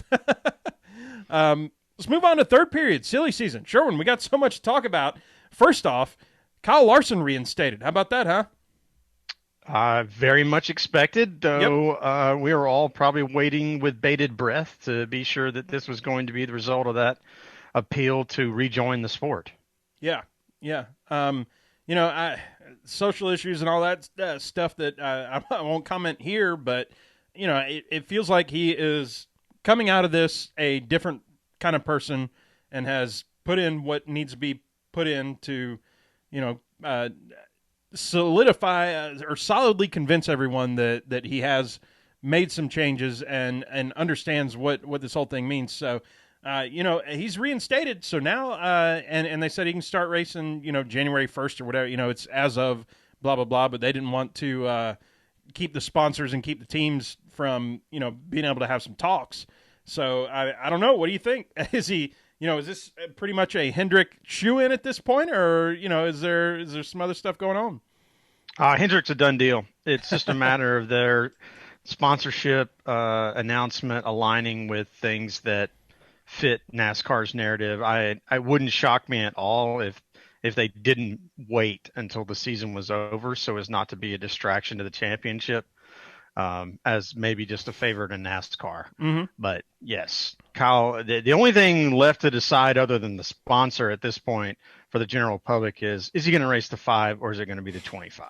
Let's move on to third period, silly season. Sherwin, we got so much to talk about. First off, Kyle Larson reinstated. How about that, huh? Very much expected, though. We were all probably waiting with bated breath to be sure that this was going to be the result of that appeal to rejoin the sport. Yeah. Social issues and all that stuff that I won't comment here, but it feels like he is coming out of this a different kind of person and has put in what needs to be put in to, solidify or solidly convince everyone that he has made some changes and understands what this whole thing means. So, he's reinstated. So now, and they said he can start racing, January 1st or whatever, it's as of blah, blah, blah, but they didn't want to keep the sponsors and keep the teams from, being able to have some talks. So I don't know. What do you think? Is he, is this pretty much a Hendrick shoe-in at this point, or is there some other stuff going on? Hendrick's a done deal. It's just a matter of their sponsorship announcement aligning with things that fit NASCAR's narrative. I wouldn't shock me at all if they didn't wait until the season was over so as not to be a distraction to the championship, as maybe just a favor to NASCAR. Mm-hmm. But yes, Kyle, the only thing left to decide other than the sponsor at this point for the general public is he going to race the 5 or is it going to be the 25?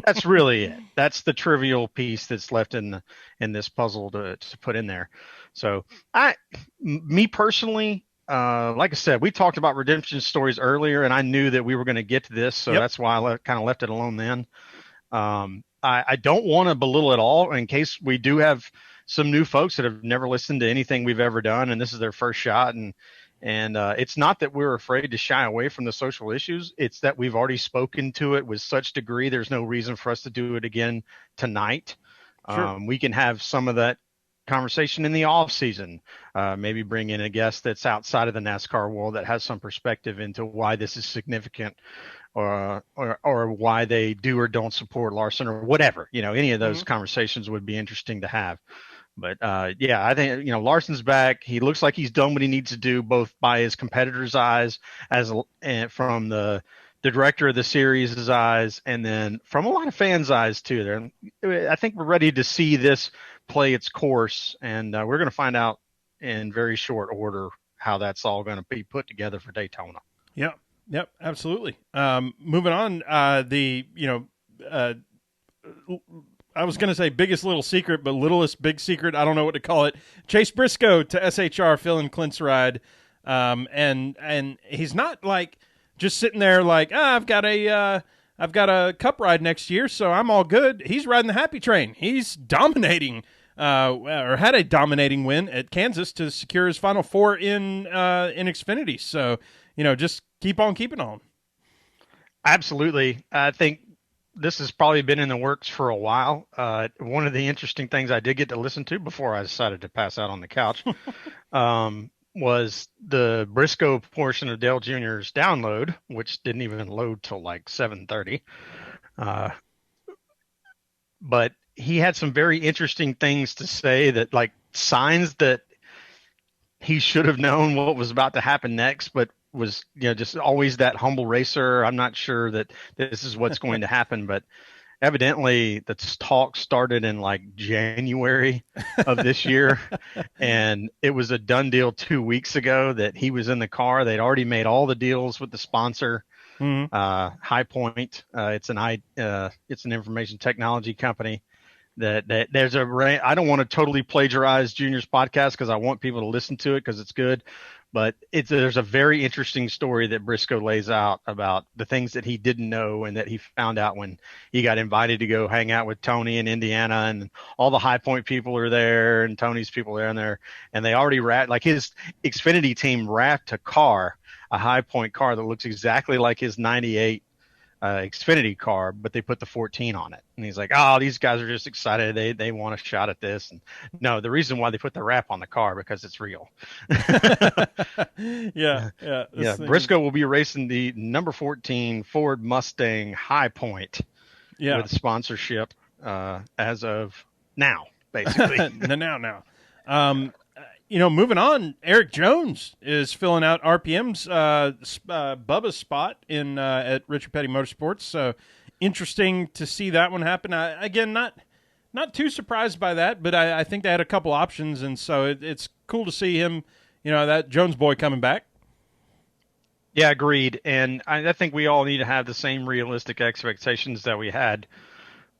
That's really it. That's the trivial piece that's left in this puzzle to put in there. So me personally, like I said, we talked about redemption stories earlier, and I knew that we were going to get to this, so that's why I kind of left it alone then. I don't want to belittle it all in case we do have some new folks that have never listened to anything we've ever done, and this is their first shot. And it's not that we're afraid to shy away from the social issues. It's that we've already spoken to it with such degree. There's no reason for us to do it again tonight. Sure. We can have some of that conversation in the off season, maybe bring in a guest that's outside of the NASCAR world that has some perspective into why this is significant, or why they do or don't support Larson or whatever. Any of those conversations would be interesting to have. But I think Larson's back. He looks like he's done what he needs to do, both by his competitors' eyes, and from the director of the series' eyes, and then from a lot of fans' eyes too. I think we're ready to see this play its course, and we're going to find out in very short order how that's all going to be put together for Daytona. Yep, absolutely. Moving on, I was going to say biggest little secret, but littlest big secret. I don't know what to call it. Chase Briscoe to SHR filling Clint's ride, and he's not like just sitting there like I've got a cup ride next year, so I'm all good. He's riding the happy train. He's dominating, or had a dominating win at Kansas to secure his Final Four in Xfinity. So just keep on keeping on. Absolutely, I think this has probably been in the works for a while. One of the interesting things I did get to listen to before I decided to pass out on the couch was the Briscoe portion of Dale Jr.'s download, which didn't even load till like 7:30. But he had some very interesting things to say, that like signs that he should have known what was about to happen next, but was just always that humble racer. I'm not sure that this is what's going to happen, but evidently the talk started in like January of this year, and it was a done deal 2 weeks ago that he was in the car. They'd already made all the deals with the sponsor, High Point. It's an information technology company. That there's I don't want to totally plagiarize Junior's podcast because I want people to listen to it because it's good. But there's a very interesting story that Briscoe lays out about the things that he didn't know and that he found out when he got invited to go hang out with Tony in Indiana, and all the High Point people are there and Tony's people are in there, and they already wrapped, like his Xfinity team wrapped a High Point car that looks exactly like his 98 Xfinity car, but they put the 14 on it. And he's like, oh, these guys are just excited. They want a shot at this. And no, the reason why they put the wrap on the car, because it's real. Yeah. Briscoe will be racing the number 14 Ford Mustang High Point with sponsorship as of now, basically. now. Moving on, Eric Jones is filling out RPM's Bubba's spot in at Richard Petty Motorsports. So interesting to see that one happen. Again, not too surprised by that, but I think they had a couple options, and so it's cool to see him, that Jones boy coming back. Yeah, agreed. And I think we all need to have the same realistic expectations that we had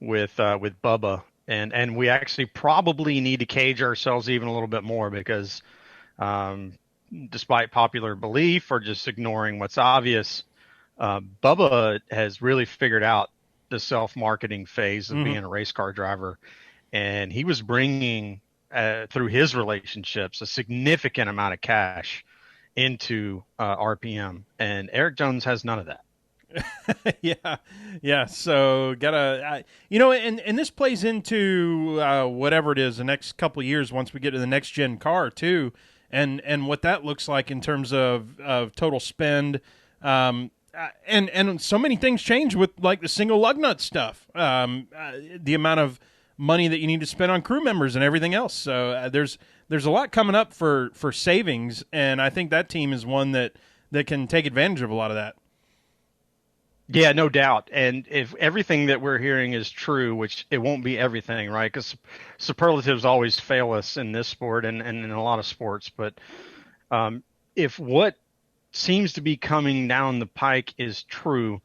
with Bubba. And we actually probably need to cage ourselves even a little bit more because despite popular belief or just ignoring what's obvious, Bubba has really figured out the self-marketing phase of being a race car driver. And he was bringing, through his relationships, a significant amount of cash into RPM. And Eric Jones has none of that. Yeah, yeah. So gotta, and this plays into whatever it is the next couple of years once we get to the next gen car too, and what that looks like in terms of total spend. And so many things change with like the single lug nut stuff. The amount of money that you need to spend on crew members and everything else. So there's a lot coming up for savings, and I think that team is one that can take advantage of a lot of that. Yeah, no doubt. And if everything that we're hearing is true, which it won't be everything, right? Because superlatives always fail us in this sport and in a lot of sports. But if what seems to be coming down the pike is true,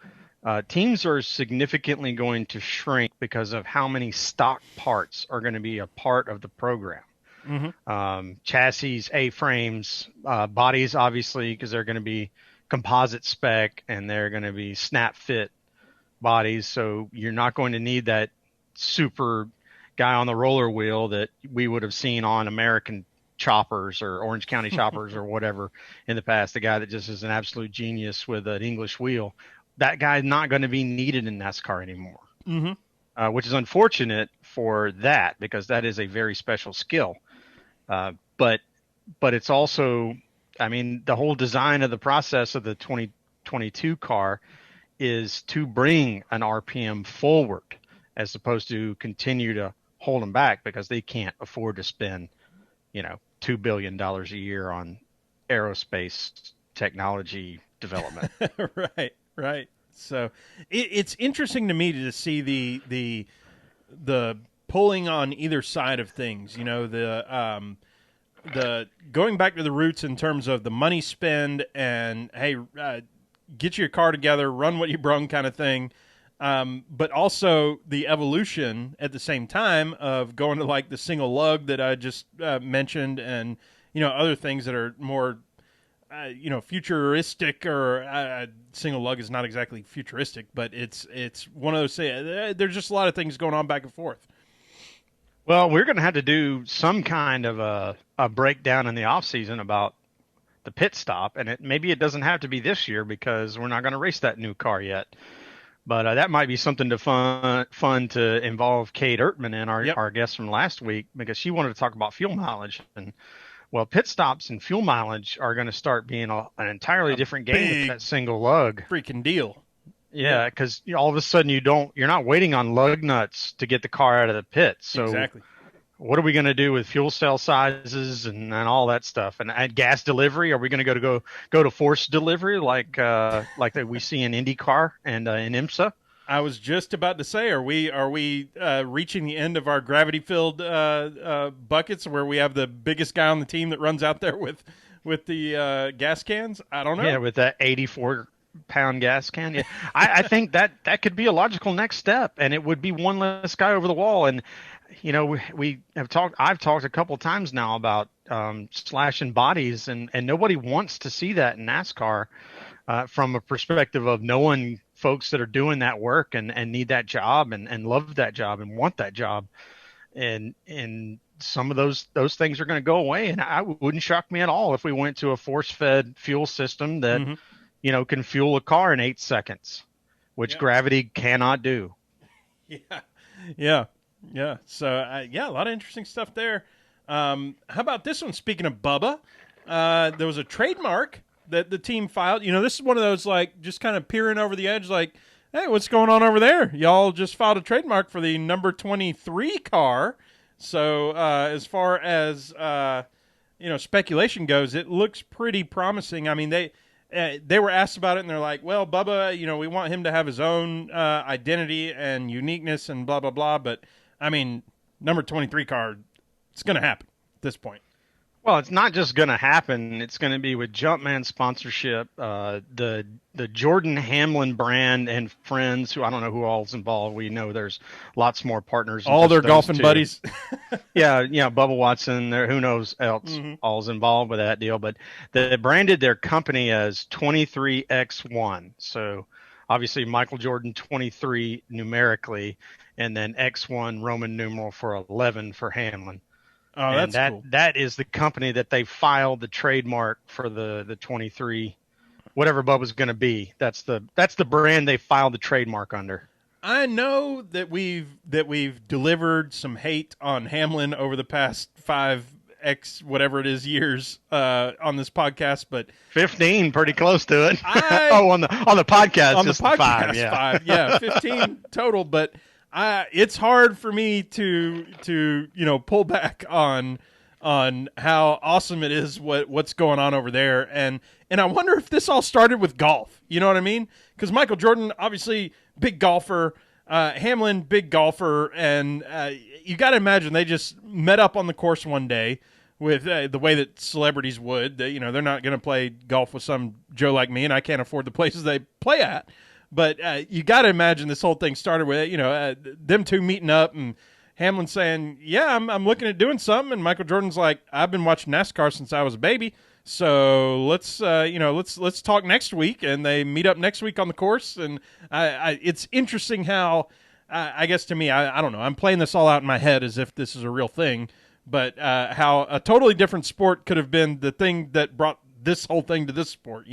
teams are significantly going to shrink because of how many stock parts are going to be a part of the program. Chassis, A-frames, bodies, obviously, because they're going to be composite spec and they're going to be snap fit bodies. So you're not going to need that super guy on the roller wheel that we would have seen on American choppers or Orange County choppers or whatever in the past. The guy that just is an absolute genius with an English wheel. That guy's not going to be needed in NASCAR anymore, which is unfortunate for that because that is a very special skill. But it's also, I mean, the whole design of the process of the 2022 car is to bring an RPM forward as opposed to continue to hold them back because they can't afford to spend, $2 billion a year on aerospace technology development. Right. So it's interesting to me to see the pulling on either side of things, the going back to the roots in terms of the money spend and hey, get your car together, run what you brung kind of thing, but also the evolution at the same time of going to like the single lug that I just mentioned, and other things that are more futuristic, or single lug is not exactly futuristic, but it's one of those things. There's just a lot of things going on back and forth. Well, we're going to have to do some kind of a breakdown in the off season about the pit stop, and maybe it doesn't have to be this year because we're not going to race that new car yet. But that might be something to fun to involve Kate Ertman in, our guest from last week, because she wanted to talk about fuel mileage. And well, pit stops and fuel mileage are going to start being an entirely different game with that single lug. Freaking deal. Yeah, because all of a sudden you're not waiting on lug nuts to get the car out of the pit. So exactly. What are we going to do with fuel cell sizes and all that stuff? And gas delivery? Are we going to go to forced delivery like that we see in IndyCar and in IMSA? I was just about to say, are we reaching the end of our gravity filled buckets where we have the biggest guy on the team that runs out there with the gas cans? I don't know. Yeah, with that 84-pound gas can. Yeah. I think that could be a logical next step, and it would be one less guy over the wall. And I've talked a couple of times now about slashing bodies, and nobody wants to see that in NASCAR from a perspective of knowing folks that are doing that work and need that job and love that job and want that job. And some of those things are going to go away. And I wouldn't shock me at all if we went to a force-fed fuel system that, can fuel a car in 8 seconds, which gravity cannot do. Yeah. So, a lot of interesting stuff there. How about this one? Speaking of Bubba, there was a trademark that the team filed. This is one of those, like, just kind of peering over the edge, like, hey, what's going on over there? Y'all just filed a trademark for the number 23 car. So, as far as, speculation goes, it looks pretty promising. I mean, they were asked about it, and they're like, well, Bubba, we want him to have his own identity and uniqueness and blah, blah, blah. But, I mean, number 23 car, it's going to happen at this point. Well, it's not just going to happen. It's going to be with Jumpman sponsorship, the Jordan Hamlin brand and friends, who I don't know who all's involved. We know there's lots more partners. All their golfing buddies. Yeah, Bubba Watson, there, who knows else all's involved with that deal. But they branded their company as 23X1. So obviously Michael Jordan 23 numerically, and then X1 Roman numeral for 11 for Hamlin. Oh, and that's cool. That is the company that they filed the trademark for the 23 whatever Bubba's going to be. That's the brand they filed the trademark under. I know that we've delivered some hate on Hamlin over the past 5x whatever it is years on this podcast, but 15, pretty close to it. I on the podcast, on the just podcast five, yeah. 15 total, but it's hard for me to pull back on how awesome it is what's going on over there, and I wonder if this all started with golf. You know what I mean? Because Michael Jordan, obviously big golfer, Hamlin, big golfer, and you got to imagine they just met up on the course one day with the way that celebrities would. They're not going to play golf with some Joe like me, and I can't afford the places they play at. But you got to imagine this whole thing started with them two meeting up and Hamlin saying, "Yeah, I'm looking at doing something," and Michael Jordan's like, "I've been watching NASCAR since I was a baby, so let's talk next week." And they meet up next week on the course, and it's interesting how I guess to me, I don't know, I'm playing this all out in my head as if this is a real thing, but how a totally different sport could have been the thing that brought this whole thing to this sport,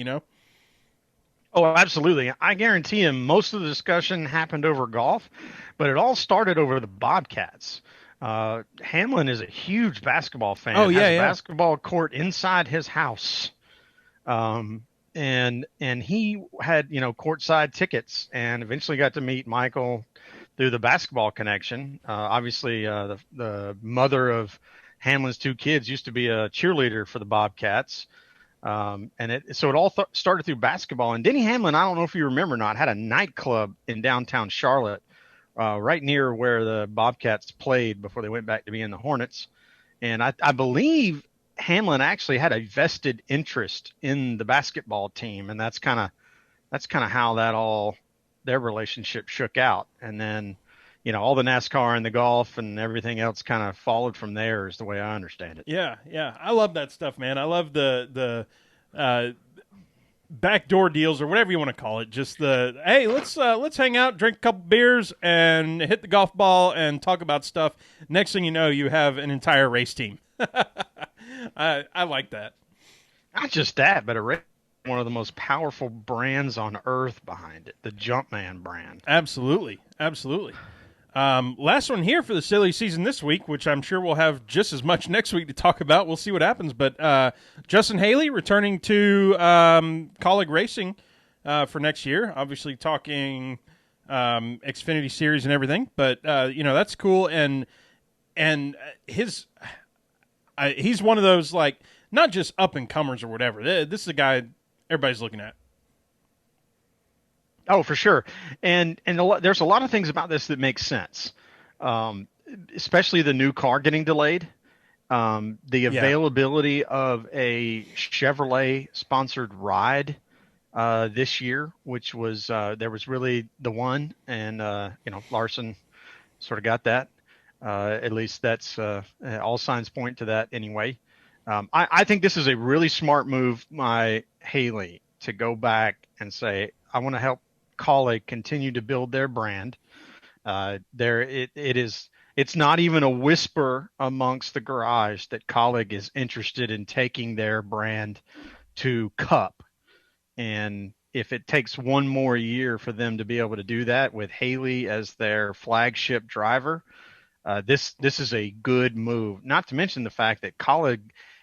Oh, absolutely. I guarantee you most of the discussion happened over golf, but it all started over the Bobcats. Hamlin is a huge basketball fan. Oh, yeah, has a yeah. basketball court inside his house. And he had, courtside tickets and eventually got to meet Michael through the basketball connection. Obviously, the mother of Hamlin's two kids used to be a cheerleader for the Bobcats. So it all started through basketball. And Denny Hamlin, I don't know if you remember or not, had a nightclub in downtown Charlotte, right near where the Bobcats played before they went back to being the Hornets. And I believe Hamlin actually had a vested interest in the basketball team, and that's kind of how their relationship shook out. And then, all the NASCAR and the golf and everything else kind of followed from there, is the way I understand it. Yeah, yeah. I love that stuff, man. I love the backdoor deals or whatever you want to call it. Just hey, let's hang out, drink a couple beers, and hit the golf ball and talk about stuff. Next thing you know, you have an entire race team. I like that. Not just that, but one of the most powerful brands on earth behind it, the Jumpman brand. Absolutely, absolutely. Last one here for the silly season this week, which I'm sure we'll have just as much next week to talk about. We'll see what happens. But Justin Haley returning to Kaulig Racing for next year. Obviously talking Xfinity Series and everything. But, that's cool. And he's one of those, like, not just up-and-comers or whatever. This is a guy everybody's looking at. Oh, for sure. And there's a lot of things about this that make sense, especially the new car getting delayed, the availability of a Chevrolet sponsored ride this year, which was there was really the one, and Larson sort of got that. At least that's all signs point to that anyway. I think this is a really smart move by Haley to go back and say, I want to help Kaulig continue to build their brand. It's not even a whisper amongst the garage that Kaulig is interested in taking their brand to Cup. And if it takes one more year for them to be able to do that with Haley as their flagship driver, this is a good move. Not to mention the fact that Kaulig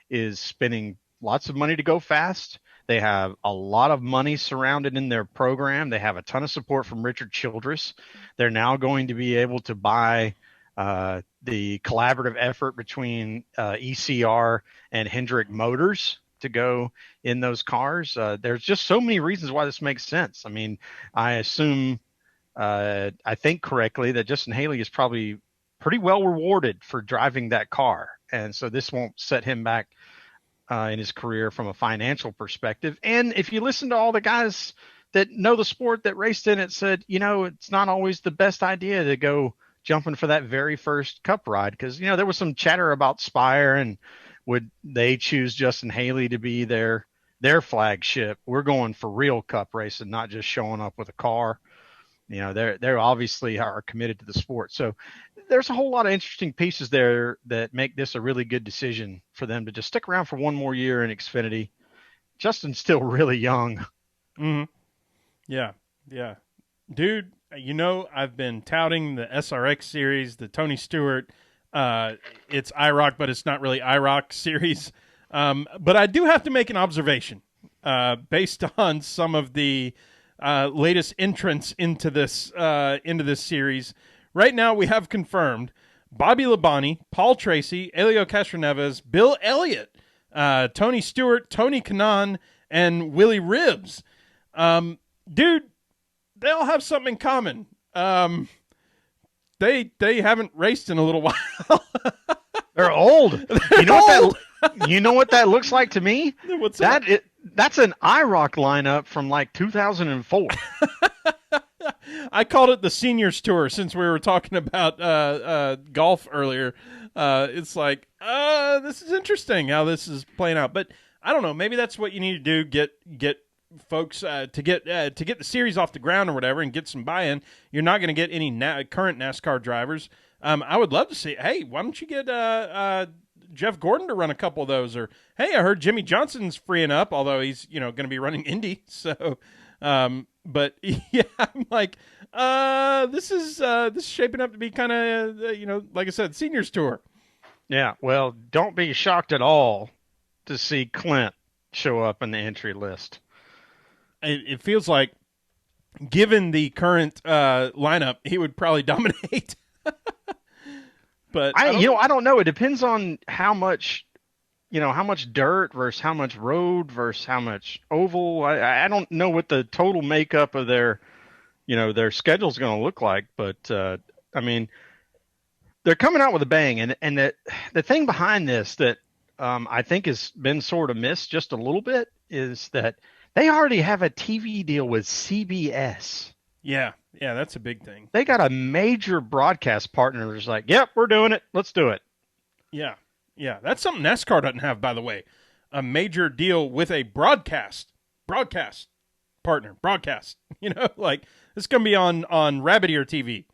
is spending lots of money to go fast. They have a lot of money surrounded in their program. They have a ton of support from Richard Childress. They're now going to be able to buy the collaborative effort between ECR and Hendrick Motors to go in those cars. There's just so many reasons why this makes sense. I mean, I assume, I think correctly, that Justin Haley is probably pretty well rewarded for driving that car. And so this won't set him back in his career from a financial perspective. And if you listen to all the guys that know the sport that raced in it, said, it's not always the best idea to go jumping for that very first Cup ride, because there was some chatter about Spire and would they choose Justin Haley to be their flagship. We're going for real Cup racing, not just showing up with a car. They're obviously are committed to the sport. So there's a whole lot of interesting pieces there that make this a really good decision for them to just stick around for one more year in Xfinity. Justin's still really young. Mm-hmm. Yeah, yeah. Dude, I've been touting the SRX series, the Tony Stewart, it's IROC, but it's not really IROC series. But I do have to make an observation based on some of the latest entrants into this series. Right now, we have confirmed Bobby Labonte, Paul Tracy, Elio Castroneves, Bill Elliott, Tony Stewart, Tony Kanaan, and Willie Ribbs. Dude, they all have something in common. They haven't raced in a little while. They're old. You know what that looks like to me? What's that? That's an IROC lineup from like 2004. I called it the Seniors Tour since we were talking about golf earlier. It's like, this is interesting how this is playing out. But I don't know. Maybe that's what you need to do. Get folks to get the series off the ground or whatever, and get some buy-in. You're not going to get any current NASCAR drivers. I would love to see. Hey, why don't you get Jeff Gordon to run a couple of those? Or hey, I heard Jimmy Johnson's freeing up, although he's going to be running Indy. So, but yeah, I'm like, this is shaping up to be kind of like I said, Seniors Tour. Yeah. Well, don't be shocked at all to see Clint show up in the entry list. It feels like, given the current lineup, he would probably dominate. But I don't know. It depends on how much dirt versus how much road versus how much oval. I don't know what the total makeup of their schedule is going to look like. But I mean, they're coming out with a bang, and the thing behind this that I think has been sort of missed just a little bit is that they already have a TV deal with CBS. Yeah, that's a big thing. They got a major broadcast partner who's like, yep, we're doing it. Let's do it. Yeah. That's something NASCAR doesn't have, by the way. A major deal with a broadcast partner. Broadcast. Like, it's going to be on Rabbit Ear TV.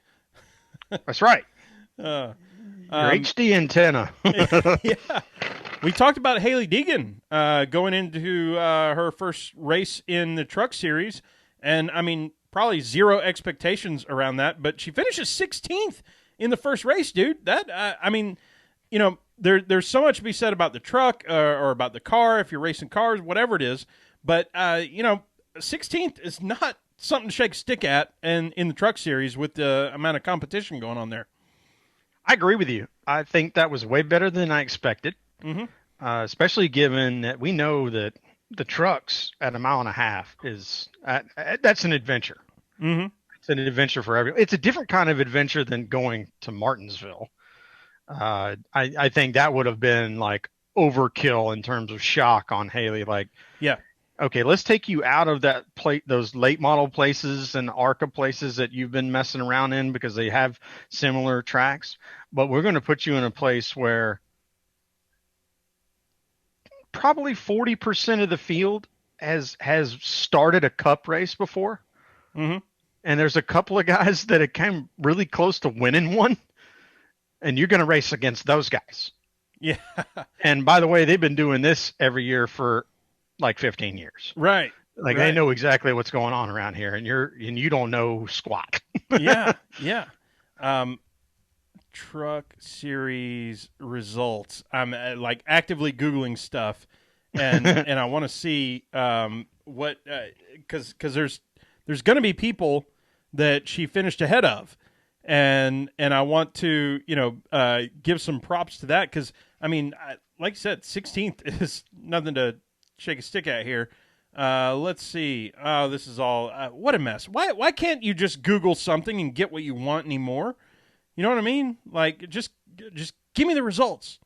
That's right. Your HD antenna. Yeah. We talked about Hailie Deegan going into her first race in the Truck Series. And, I mean, probably zero expectations around that. But she finishes 16th in the first race, dude. That, I mean, there's so much to be said about the truck or about the car if you're racing cars, whatever it is. But, 16th is not something to shake a stick at in the Truck Series with the amount of competition going on there. I agree with you. I think that was way better than I expected. Mm-hmm. Especially given that we know that the trucks at 1.5 miles is that's an adventure. Mm-hmm. It's an adventure for everyone. It's a different kind of adventure than going to Martinsville. I think that would have been like overkill in terms of shock on Hailie. Like, yeah, okay, let's take you out of that those late model places and ARCA places that you've been messing around in because they have similar tracks, but we're going to put you in a place where probably 40% of the field has started a cup race before. Mm-hmm. And there's a couple of guys that have came really close to winning one. And you're going to race against those guys. Yeah. And by the way, they've been doing this every year for like 15 years. Right. Like right. They know exactly what's going on around here, and you don't know squat. Yeah. Truck Series results. I'm like actively Googling stuff, and I want to see what because there's going to be people that she finished ahead of, and I want to give some props to that because I mean, like I said, 16th is nothing to shake a stick at here. Let's see. Oh, this is all what a mess. Why can't you just Google something and get what you want anymore? You know what I mean? Like, just give me the results.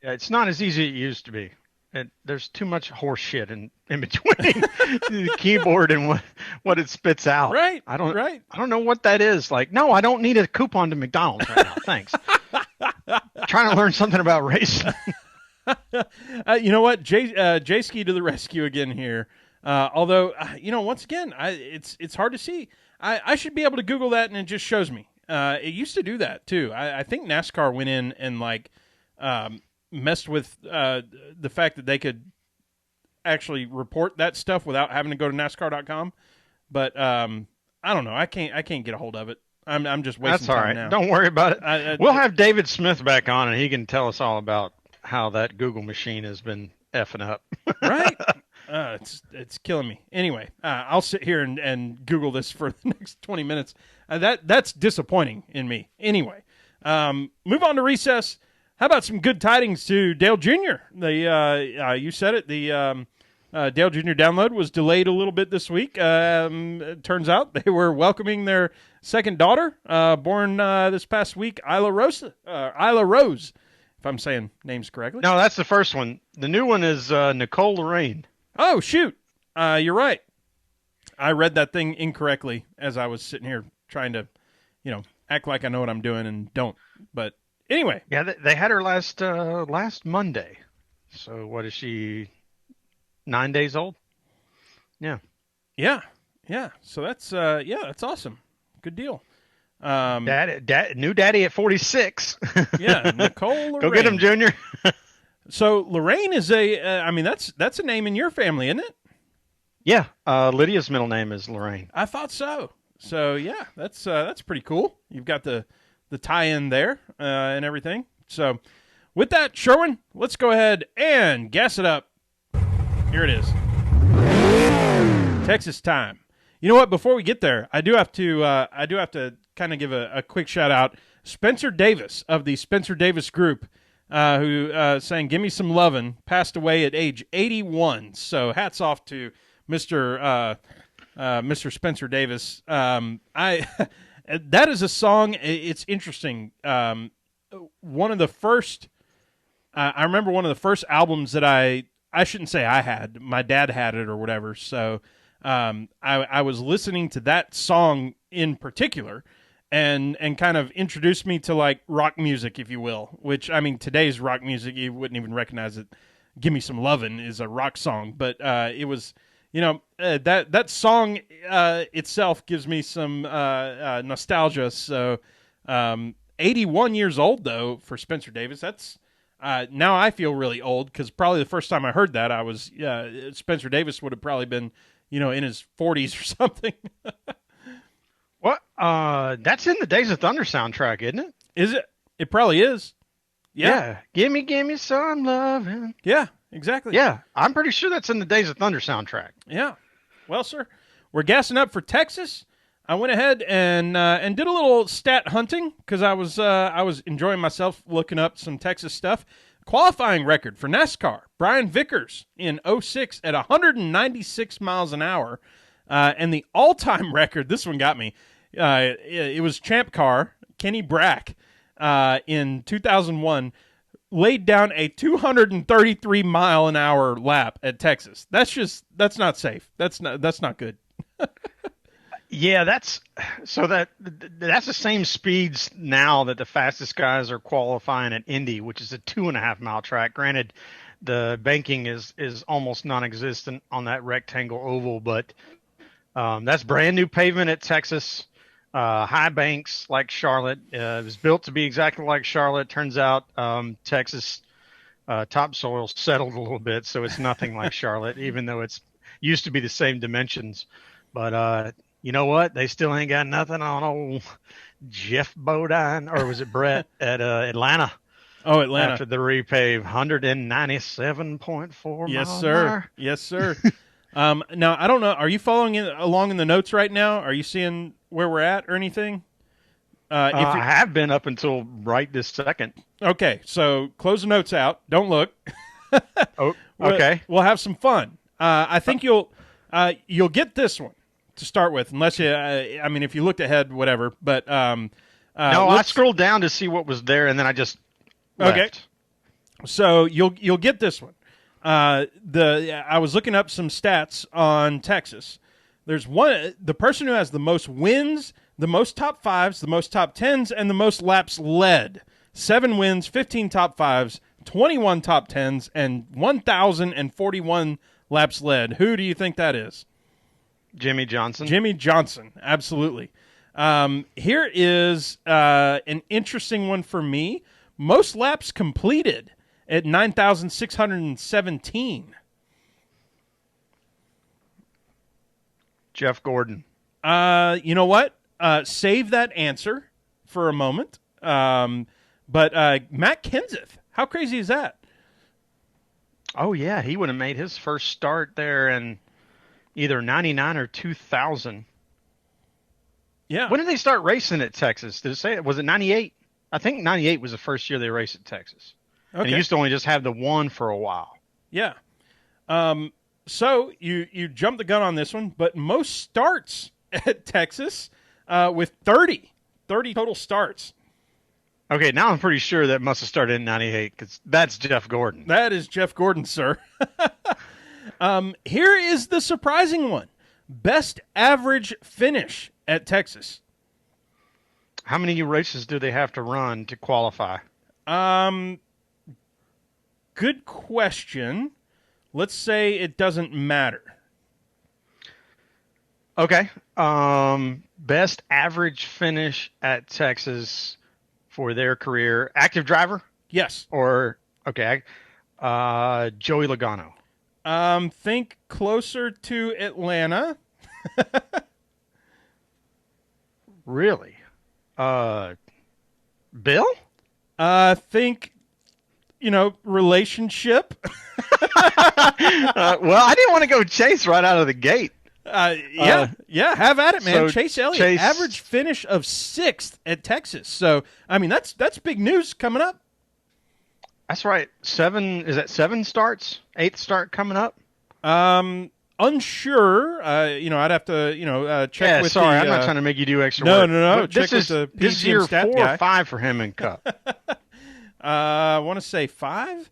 Yeah, it's not as easy as it used to be. And there's too much horse shit in between the keyboard and what it spits out. Right. I don't know what that is. Like, no, I don't need a coupon to McDonald's right now. Thanks. Trying to learn something about racing. You know what? J-Ski to the rescue again here. Although, once again, it's hard to see. I should be able to Google that and it just shows me. It used to do that too. I think NASCAR went in and messed with the fact that they could actually report that stuff without having to go to NASCAR.com. But I don't know. I can't get a hold of it. I'm just wasting That's all time right. now. Don't worry about it. We'll have David Smith back on, and he can tell us all about how that Google machine has been effing up. Right? It's killing me. Anyway, I'll sit here and Google this for the next 20 minutes. That's disappointing in me. Anyway, move on to recess. How about some good tidings to Dale Jr.? You said it. The Dale Jr. download was delayed a little bit this week. It turns out they were welcoming their second daughter, born this past week, Isla Rose, if I'm saying names correctly. No, that's the first one. The new one is Nicole Lorraine. Oh, shoot. You're right. I read that thing incorrectly as I was sitting here trying to, act like I know what I'm doing and don't. But anyway. Yeah, they had her last Monday. So what is she, 9 days old? Yeah. Yeah. So that's that's awesome. Good deal. New daddy at 46. Yeah, Nicole Lorraine. Go get him, Junior. So Lorraine is that's a name in your family, isn't it? Yeah, Lydia's middle name is Lorraine. I thought so. So yeah, that's pretty cool. You've got the tie-in there and everything. So with that, Sherwin, let's go ahead and gas it up. Here it is. Texas time. You know what? Before we get there, I do have to kind of give a quick shout out. Spencer Davis of the Spencer Davis Group, who sang "Give Me Some Lovin'," passed away at age 81. So hats off to Mr. Spencer Davis. That is a song. It's interesting. One of the first. I remember one of the first albums that I shouldn't say I had. My dad had it or whatever. So I was listening to that song in particular, and kind of introduced me to like rock music, if you will. Which, I mean, today's rock music, you wouldn't even recognize it. "Give Me Some Lovin'" is a rock song, but it was, that song itself gives me some nostalgia. So 81 years old though for Spencer Davis. That's now I feel really old because probably the first time I heard that I was Spencer Davis would have probably been in his 40s or something. What? That's in the Days of Thunder soundtrack, isn't it? Is it? It probably is. Yeah. Give me some loving. Yeah, exactly. Yeah, I'm pretty sure that's in the Days of Thunder soundtrack. Yeah. Well, sir, we're gassing up for Texas. I went ahead and did a little stat hunting because I was enjoying myself looking up some Texas stuff. Qualifying record for NASCAR: Brian Vickers in 06 at 196 miles an hour. And the all-time record, this one got me, it was Champ Car, Kenny Brack, in 2001, laid down a 233-mile-an-hour lap at Texas. That's not safe. That's not good. Yeah, that's the same speeds now that the fastest guys are qualifying at Indy, which is a 2.5-mile track. Granted, the banking is almost non-existent on that rectangle oval, but that's brand new pavement at Texas. High banks like Charlotte. It was built to be exactly like Charlotte. Turns out Texas topsoil settled a little bit, so it's nothing like Charlotte, even though it's used to be the same dimensions. But you know what? They still ain't got nothing on old Jeff Bodine, or was it Brett at Atlanta? Oh, Atlanta. After the repave, 197.4 Yes, miles sir. an hour. Yes, sir. Now, I don't know. Are you following along in the notes right now? Are you seeing where we're at or anything? I have been up until right this second. Okay, so close the notes out. Don't look. Oh, okay. We'll have some fun. I think you'll get this one to start with, unless you. If you looked ahead, whatever. But no, I scrolled down to see what was there, and then I just left. Okay. So you'll get this one. I was looking up some stats on Texas. There's the person who has the most wins, the most top fives, the most top tens, and the most laps led. 7 wins, 15 top fives, 21 top tens, and 1,041 laps led. Who do you think that is? Jimmy Johnson. Jimmy Johnson, absolutely. Here is an interesting one for me. Most laps completed at 9,617. Jeff Gordon. You know what? Save that answer for a moment. But Matt Kenseth, how crazy is that? Oh, yeah. He would have made his first start there in either 99 or 2000. Yeah. When did they start racing at Texas? Did it say it? Was it 98? I think 98 was the first year they raced at Texas. Okay. And he used to only just have the one for a while. Yeah. So you jumped the gun on this one, but most starts at Texas with 30 total starts. Okay, now I'm pretty sure that must have started in 98 because that's Jeff Gordon. That is Jeff Gordon, sir. Here is the surprising one. Best average finish at Texas. How many races do they have to run to qualify? Good question. Let's say it doesn't matter. Okay. Best average finish at Texas for their career. Active driver? Yes. Or, okay. Joey Logano. Think closer to Atlanta. Really? Bill? Think, relationship. Well, I didn't want to go Chase right out of the gate. Yeah, have at it, man. So Chase Elliott, average finish of 6th at Texas. So, I mean, that's big news coming up. That's right. 7 starts? 8th start coming up? Unsure. I'd have to, check yeah, with sorry, the, I'm not trying to make you do extra work. No. This is year 4 or 5 for him in Cup. I want to say 5.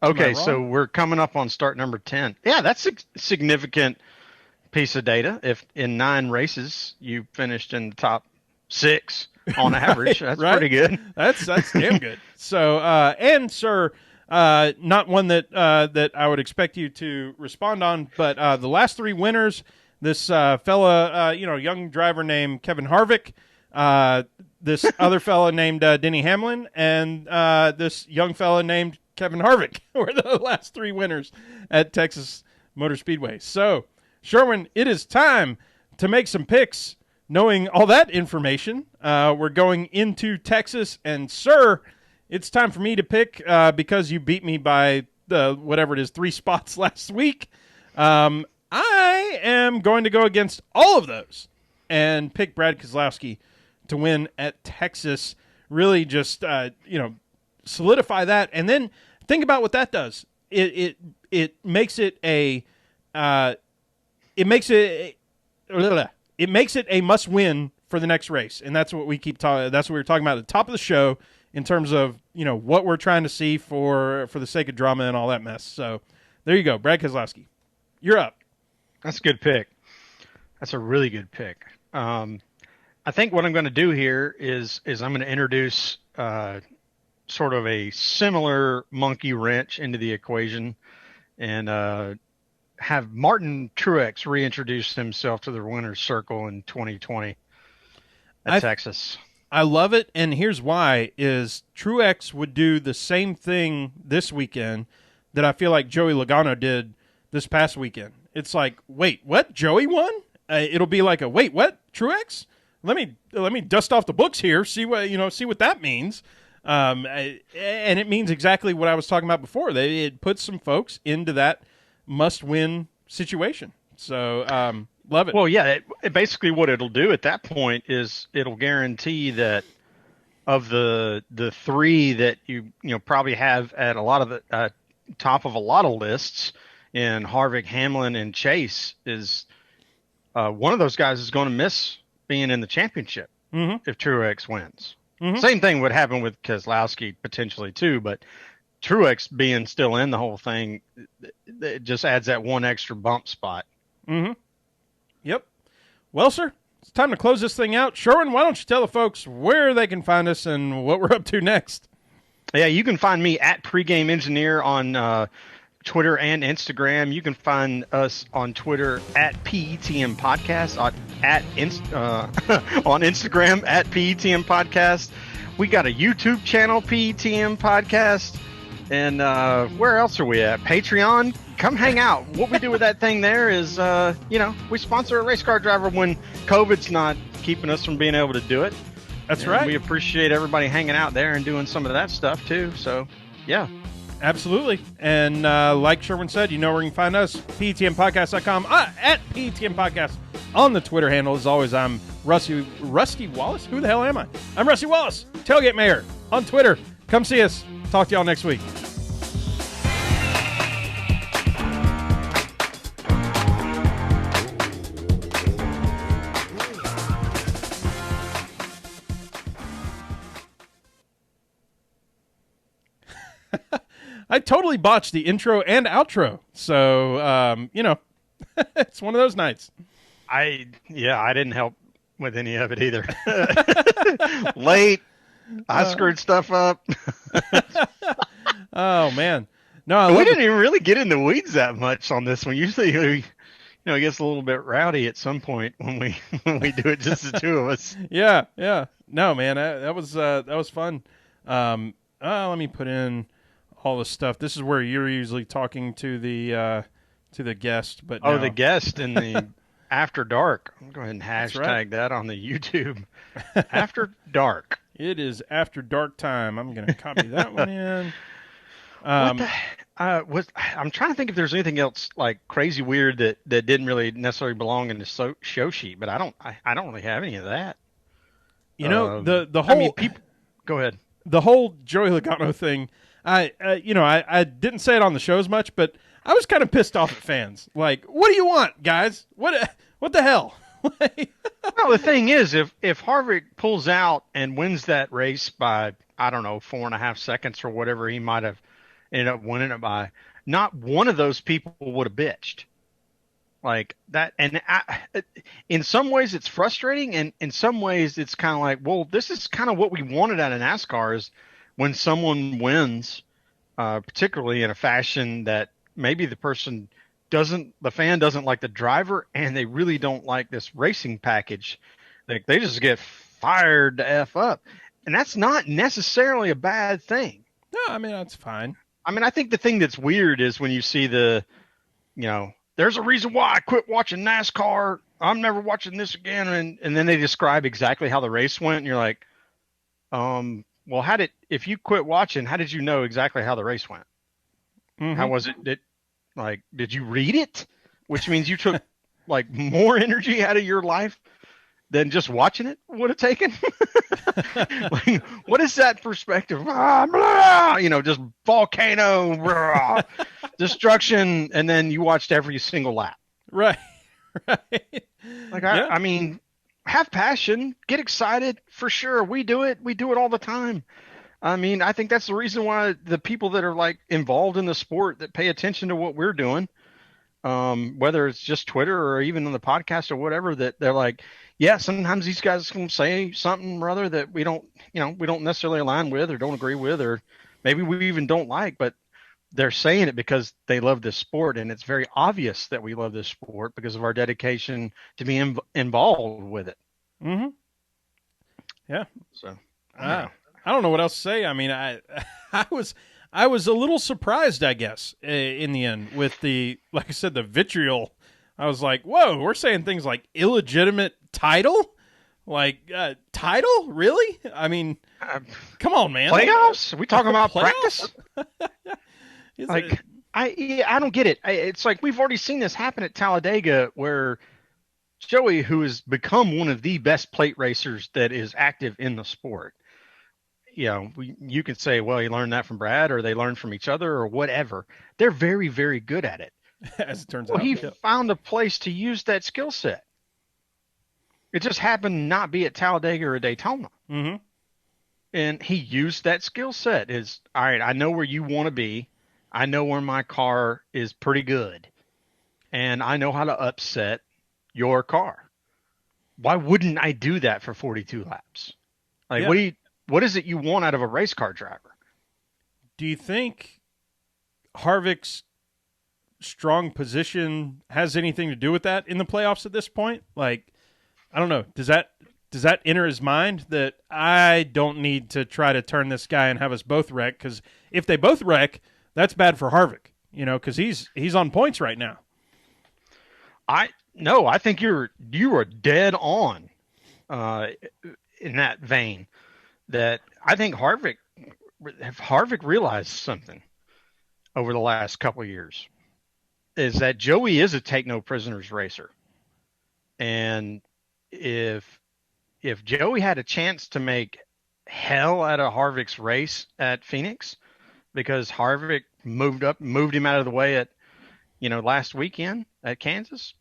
Okay, so we're coming up on start number 10. Yeah, that's a significant piece of data. If in 9 races you finished in the top 6 on average, that's right? pretty good. That's damn good. So, and sir, not one that I would expect you to respond on, but the last 3 winners, this fella, young driver named Kevin Harvick, this other fella named Denny Hamlin, and this young fella named Kevin Harvick were the last 3 winners at Texas Motor Speedway. So, Sherwin, it is time to make some picks. Knowing all that information, we're going into Texas, and sir, it's time for me to pick because you beat me by whatever it is, 3 spots last week. I am going to go against all of those and pick Brad Keselowski to win at Texas. Really, just solidify that, and then think about what that does. It makes it a must win for the next race, and that's what we keep talking. That's what we were talking about at the top of the show in terms of what we're trying to see for the sake of drama and all that mess. So there you go, Brad Keselowski, you're up. That's a good pick. That's a really good pick. I think what I'm going to do here is I'm going to introduce sort of a similar monkey wrench into the equation, and have Martin Truex reintroduce himself to the winner's circle in 2020 at Texas. I love it, and here's why: is Truex would do the same thing this weekend that I feel like Joey Logano did this past weekend. It's like, wait, what? Joey won? It'll be like a wait, what? Truex? Let me dust off the books here. See what that means. And it means exactly what I was talking about before. It puts some folks into that must-win situation. So, love it. Well, yeah, it basically what it'll do at that point is it'll guarantee that of the 3 that you probably have at a lot of the top of a lot of lists in Harvick, Hamlin, and Chase is one of those guys is going to miss being in the championship if Truex wins. Mm-hmm. Same thing would happen with Keselowski potentially too, but Truex being still in the whole thing, it just adds that one extra bump spot. Mm-hmm. Yep. Well, sir, it's time to close this thing out. Sherwin, why don't you tell the folks where they can find us and what we're up to next? Yeah, you can find me at Pregame Engineer on Twitter and Instagram. You can find us on Twitter at PETM Podcast, on Instagram at PETM Podcast. We got a YouTube channel, PETM Podcast. And where else are we at? Patreon. Come hang out. What we do with that thing there is, we sponsor a race car driver when COVID's not keeping us from being able to do it. That's right. We appreciate everybody hanging out there and doing some of that stuff too. So, yeah. Absolutely. And like Sherwin said, you know where you can find us, PTMpodcast.com, at PTM Podcast on the Twitter handle. As always, I'm Rusty Wallace. Who the hell am I? I'm Rusty Wallace, Tailgate Mayor on Twitter. Come see us. Talk to y'all next week. I totally botched the intro and outro. So, it's one of those nights. I didn't help with any of it either. Late. I screwed stuff up. Oh, man. No, we didn't even really get in the weeds that much on this one. Usually, it gets a little bit rowdy at some point when we do it just the two of us. Yeah. No, man, that was fun. Let me put in all the stuff. This is where you're usually talking to the guest, but no. The guest in the After Dark. I'm going to go ahead and hashtag that on the YouTube. After Dark. It is After Dark time. I'm going to copy that one in. I'm trying to think if there's anything else like crazy weird that didn't really necessarily belong in the show sheet, but I don't really have any of that. The whole people. Go ahead. The whole Joey Logano thing. I didn't say it on the show as much, but I was kind of pissed off at fans. Like, what do you want, guys? What the hell? Well, the thing is, if Harvick pulls out and wins that race by, I don't know, 4.5 seconds or whatever he might have ended up winning it by, not one of those people would have bitched. Like that, and in some ways it's frustrating, and in some ways it's kind of like, well, this is kind of what we wanted out of NASCAR is when someone wins, particularly in a fashion that maybe the fan doesn't like the driver, and they really don't like this racing package. Like they just get fired to F up, and that's not necessarily a bad thing. No, I mean that's fine. I mean, I think the thing that's weird is when you see there's a reason why I quit watching NASCAR. I'm never watching this again. And then they describe exactly how the race went. And you're like, well, if you quit watching, how did you know exactly how the race went? Mm-hmm. How was it? Did you read it? Which means you took like more energy out of your life than just watching it would have taken. Like, what is that perspective? Just volcano, destruction, and then you watched every single lap. Right. Like, I mean, have passion, get excited, for sure. We do it all the time. I mean, I think that's the reason why the people that are like involved in the sport that pay attention to what we're doing, whether it's just Twitter or even on the podcast or whatever, that they're like, yeah, sometimes these guys can say something or other that we don't necessarily align with or don't agree with, or maybe we even don't like, but they're saying it because they love this sport. And it's very obvious that we love this sport because of our dedication to be involved with it. Mm-hmm. Yeah. So I don't know what else to say. I mean, I was a little surprised, I guess, in the end with like I said, the vitriol. I was like, whoa, we're saying things like illegitimate title? Like, title? Really? I mean, come on, man. Playoffs? Are we talking about playoffs? Practice? I don't get it. It's like we've already seen this happen at Talladega where Joey, who has become one of the best plate racers that is active in the sport, you can say, well, he learned that from Brad or they learned from each other or whatever. They're very, very good at it. As it turns out. He found a place to use that skill set. It just happened to not be at Talladega or Daytona. Mm-hmm. And he used that skill set. Is, all right, I know where you want to be. I know where my car is pretty good. And I know how to upset your car. Why wouldn't I do that for 42 laps? Like, what is it you want out of a race car driver? Do you think Harvick's strong position has anything to do with that in the playoffs at this point? Like, I don't know. Does that does that enter his mind that I don't need to try to turn this guy and have us both wreck? Because if they both wreck, that's bad for Harvick, because he's on points right now. I think you are dead on in that vein. That I think Harvick realized something over the last couple of years is that Joey is a take no prisoners racer, and if Joey had a chance to make hell out of Harvick's race at Phoenix, because Harvick moved him out of the way at last weekend at Kansas,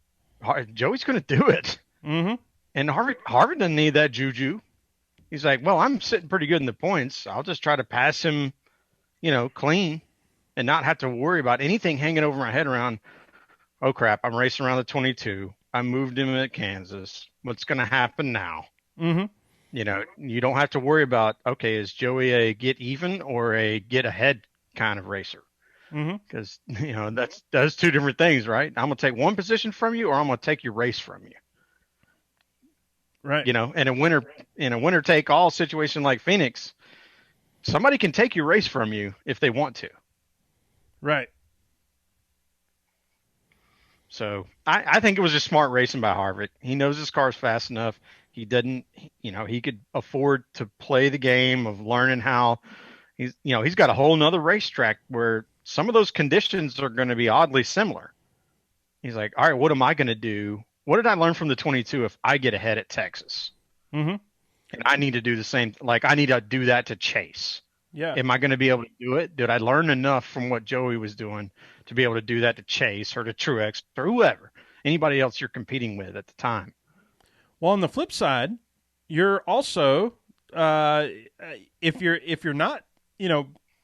Joey's going to do it. Mm-hmm. And Harvick doesn't need that juju. He's like, well, I'm sitting pretty good in the points. I'll just try to pass him, clean and not have to worry about anything hanging over my head around, oh, crap, I'm racing around the 22. I moved him at Kansas. What's going to happen now? Mm-hmm. You don't have to worry about, okay, is Joey a get even or a get ahead kind of racer? Because, that's two different things, right? I'm going to take one position from you or I'm going to take your race from you. Right. In a winner take all situation like Phoenix, somebody can take your race from you if they want to. Right. So I think it was just smart racing by Harvick. He knows his car's fast enough. He didn't, he could afford to play the game of learning how he's got a whole nother racetrack where some of those conditions are going to be oddly similar. He's like, all right, what am I going to do? What did I learn from the 22 if I get ahead at Texas? Mm-hmm. And I need to do the same. Like, I need to do that to Chase. Yeah. Am I going to be able to do it? Did I learn enough from what Joey was doing to be able to do that to Chase or to Truex or whoever, anybody else you're competing with at the time? Well, on the flip side, you're also if you're not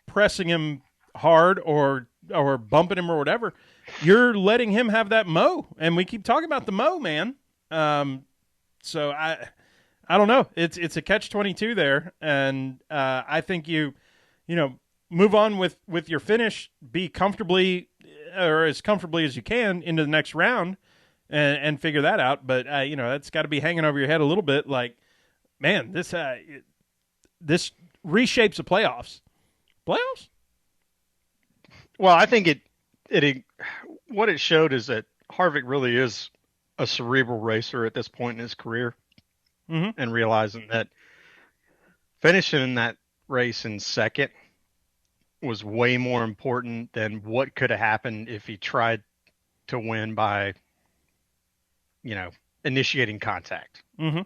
pressing him hard or bumping him or whatever, you're letting him have that mow, and we keep talking about the mow, man. So I don't know. It's a catch-22 there, and I think you move on with your finish, be comfortably or as comfortably as you can into the next round, and figure that out. But that's got to be hanging over your head a little bit. Like, man, this reshapes the playoffs. Playoffs? Well, I think what it showed is that Harvick really is a cerebral racer at this point in his career, and realizing that finishing that race in second was way more important than what could have happened if he tried to win by, initiating contact. Mm-hmm.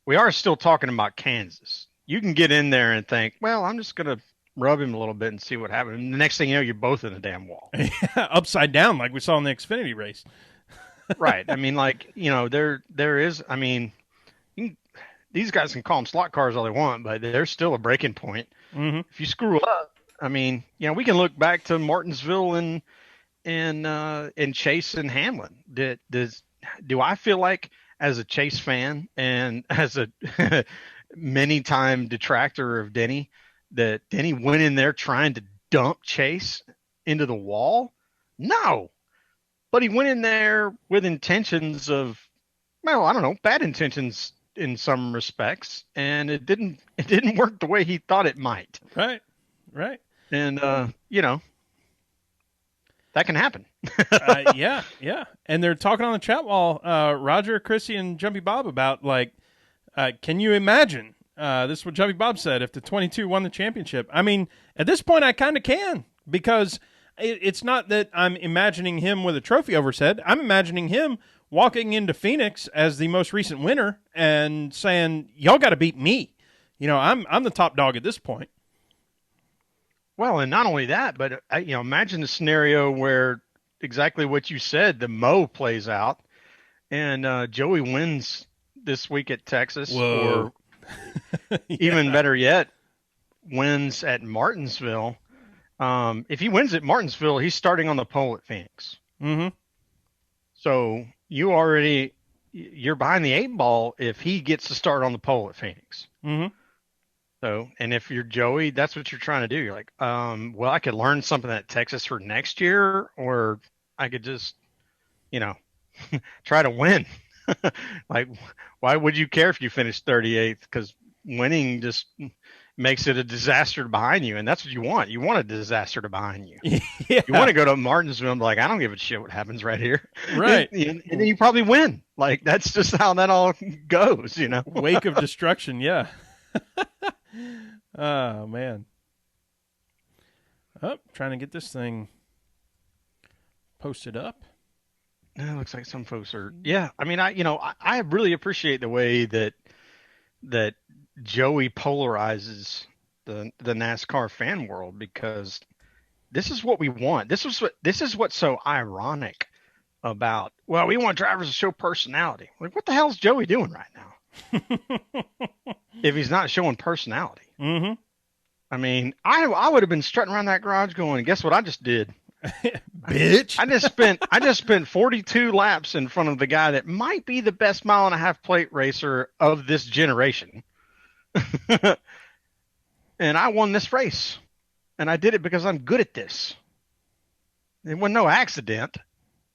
We are still talking about Kansas. You can get in there and think, well, I'm just going to rub him a little bit and see what happens. And the next thing you know, you're both in the damn wall. Upside down, like we saw in the Xfinity race. Right. I mean, there is, these guys can call them slot cars all they want, but there's still a breaking point. Mm-hmm. If you screw up, we can look back to Martinsville and Chase and Hamlin. Do I feel like, as a Chase fan and as a many-time detractor of Denny, that Denny went in there trying to dump Chase into the wall? No. But he went in there with intentions of, bad intentions in some respects, and it didn't work the way he thought it might. Right. And that can happen. Yeah. And they're talking on the chat wall, Roger, Chrissy, and Jumpy Bob about, can you imagine? This is what Jumpy Bob said, if the 22 won the championship. I mean, at this point, I kind of can, because it's not that I'm imagining him with a trophy over his head. I'm imagining him walking into Phoenix as the most recent winner and saying, y'all got to beat me. I'm the top dog at this point. Well, and not only that, but imagine the scenario where exactly what you said, the mow plays out, and Joey wins this week at Texas. Whoa. Or even better yet, wins at Martinsville. If he wins at Martinsville, he's starting on the pole at Phoenix. Mm-hmm. So you're behind the 8 ball if he gets to start on the pole at Phoenix. Mm-hmm. So, and if you're Joey, that's what you're trying to do. You're like, well, I could learn something at Texas for next year, or I could just, try to win. Like, why would you care if you finished 38th? Because winning just makes it a disaster behind you, and that's what you want. You want a disaster to behind you. Yeah. You want to go to Martinsville and be like, I don't give a shit what happens right here. Right. And then you probably win. Like, that's just how that all goes, Wake of destruction, yeah. Oh, man. Oh, trying to get this thing posted up. It looks like some folks are. Yeah, I mean, I really appreciate the way that Joey polarizes the NASCAR fan world, because this is what we want. This is what's so ironic about. Well, we want drivers to show personality. Like, what the hell's Joey doing right now? If he's not showing personality. Mm-hmm. I mean, I would have been strutting around that garage going, guess what I just did? Bitch. I just spent 42 laps in front of the guy that might be the best mile and a half plate racer of this generation. And I won this race. And I did it because I'm good at this. It wasn't no accident.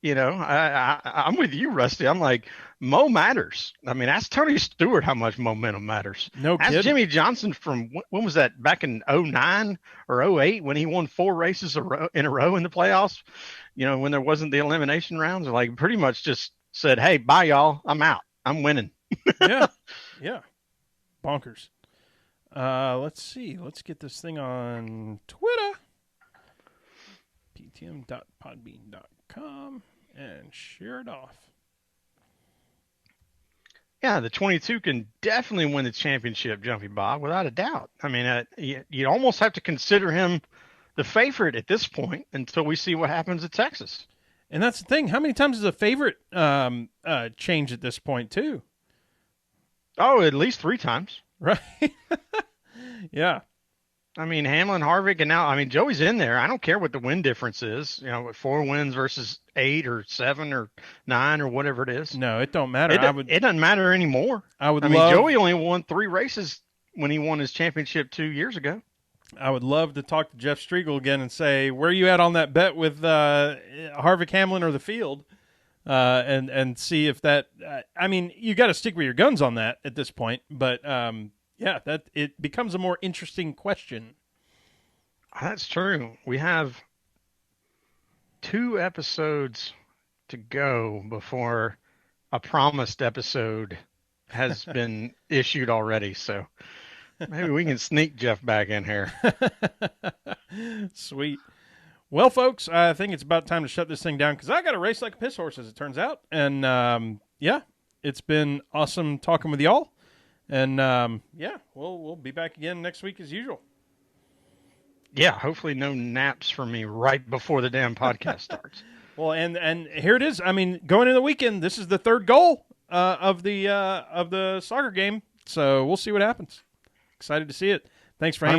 I'm with you, Rusty. I'm like, Mo matters. I mean, ask Tony Stewart how much momentum matters. No kidding. Ask Jimmy Johnson from, when was that, back in 09 or 08 when he won 4 races in a row in the playoffs, when there wasn't the elimination rounds. Like, pretty much just said, hey, bye, y'all. I'm out. I'm winning. Yeah. Yeah. Bonkers. Let's see. Let's get this thing on Twitter. ptm.podbean.com and share it off. Yeah, the 22 can definitely win the championship, Jumpy Bob, without a doubt. I mean, you almost have to consider him the favorite at this point until we see what happens at Texas. And that's the thing. How many times does a favorite change at this point, too? Oh, at least 3 times. Right. Yeah. I mean, Hamlin, Harvick, and now, I mean, Joey's in there. I don't care what the win difference is, with 4 wins versus 8 or 7 or 9 or whatever it is. No, it don't matter. It doesn't matter anymore. I mean, Joey only won 3 races when he won his championship 2 years ago. I would love to talk to Jeff Striegel again and say, where are you at on that bet with Harvick, Hamlin, or the field? And see if that, I mean, you got to stick with your guns on that at this point, but yeah, that it becomes a more interesting question. That's true. We have 2 episodes to go before a promised episode has been issued already. So maybe we can sneak Jeff back in here. Sweet. Well, folks, I think it's about time to shut this thing down because I got to race like a piss horse, as it turns out. And yeah, it's been awesome talking with y'all. And yeah, we'll be back again next week as usual. Yeah, hopefully no naps for me right before the damn podcast starts. Well, and here it is. I mean, going into the weekend, this is the 3rd goal of the soccer game. So we'll see what happens. Excited to see it. Thanks for hanging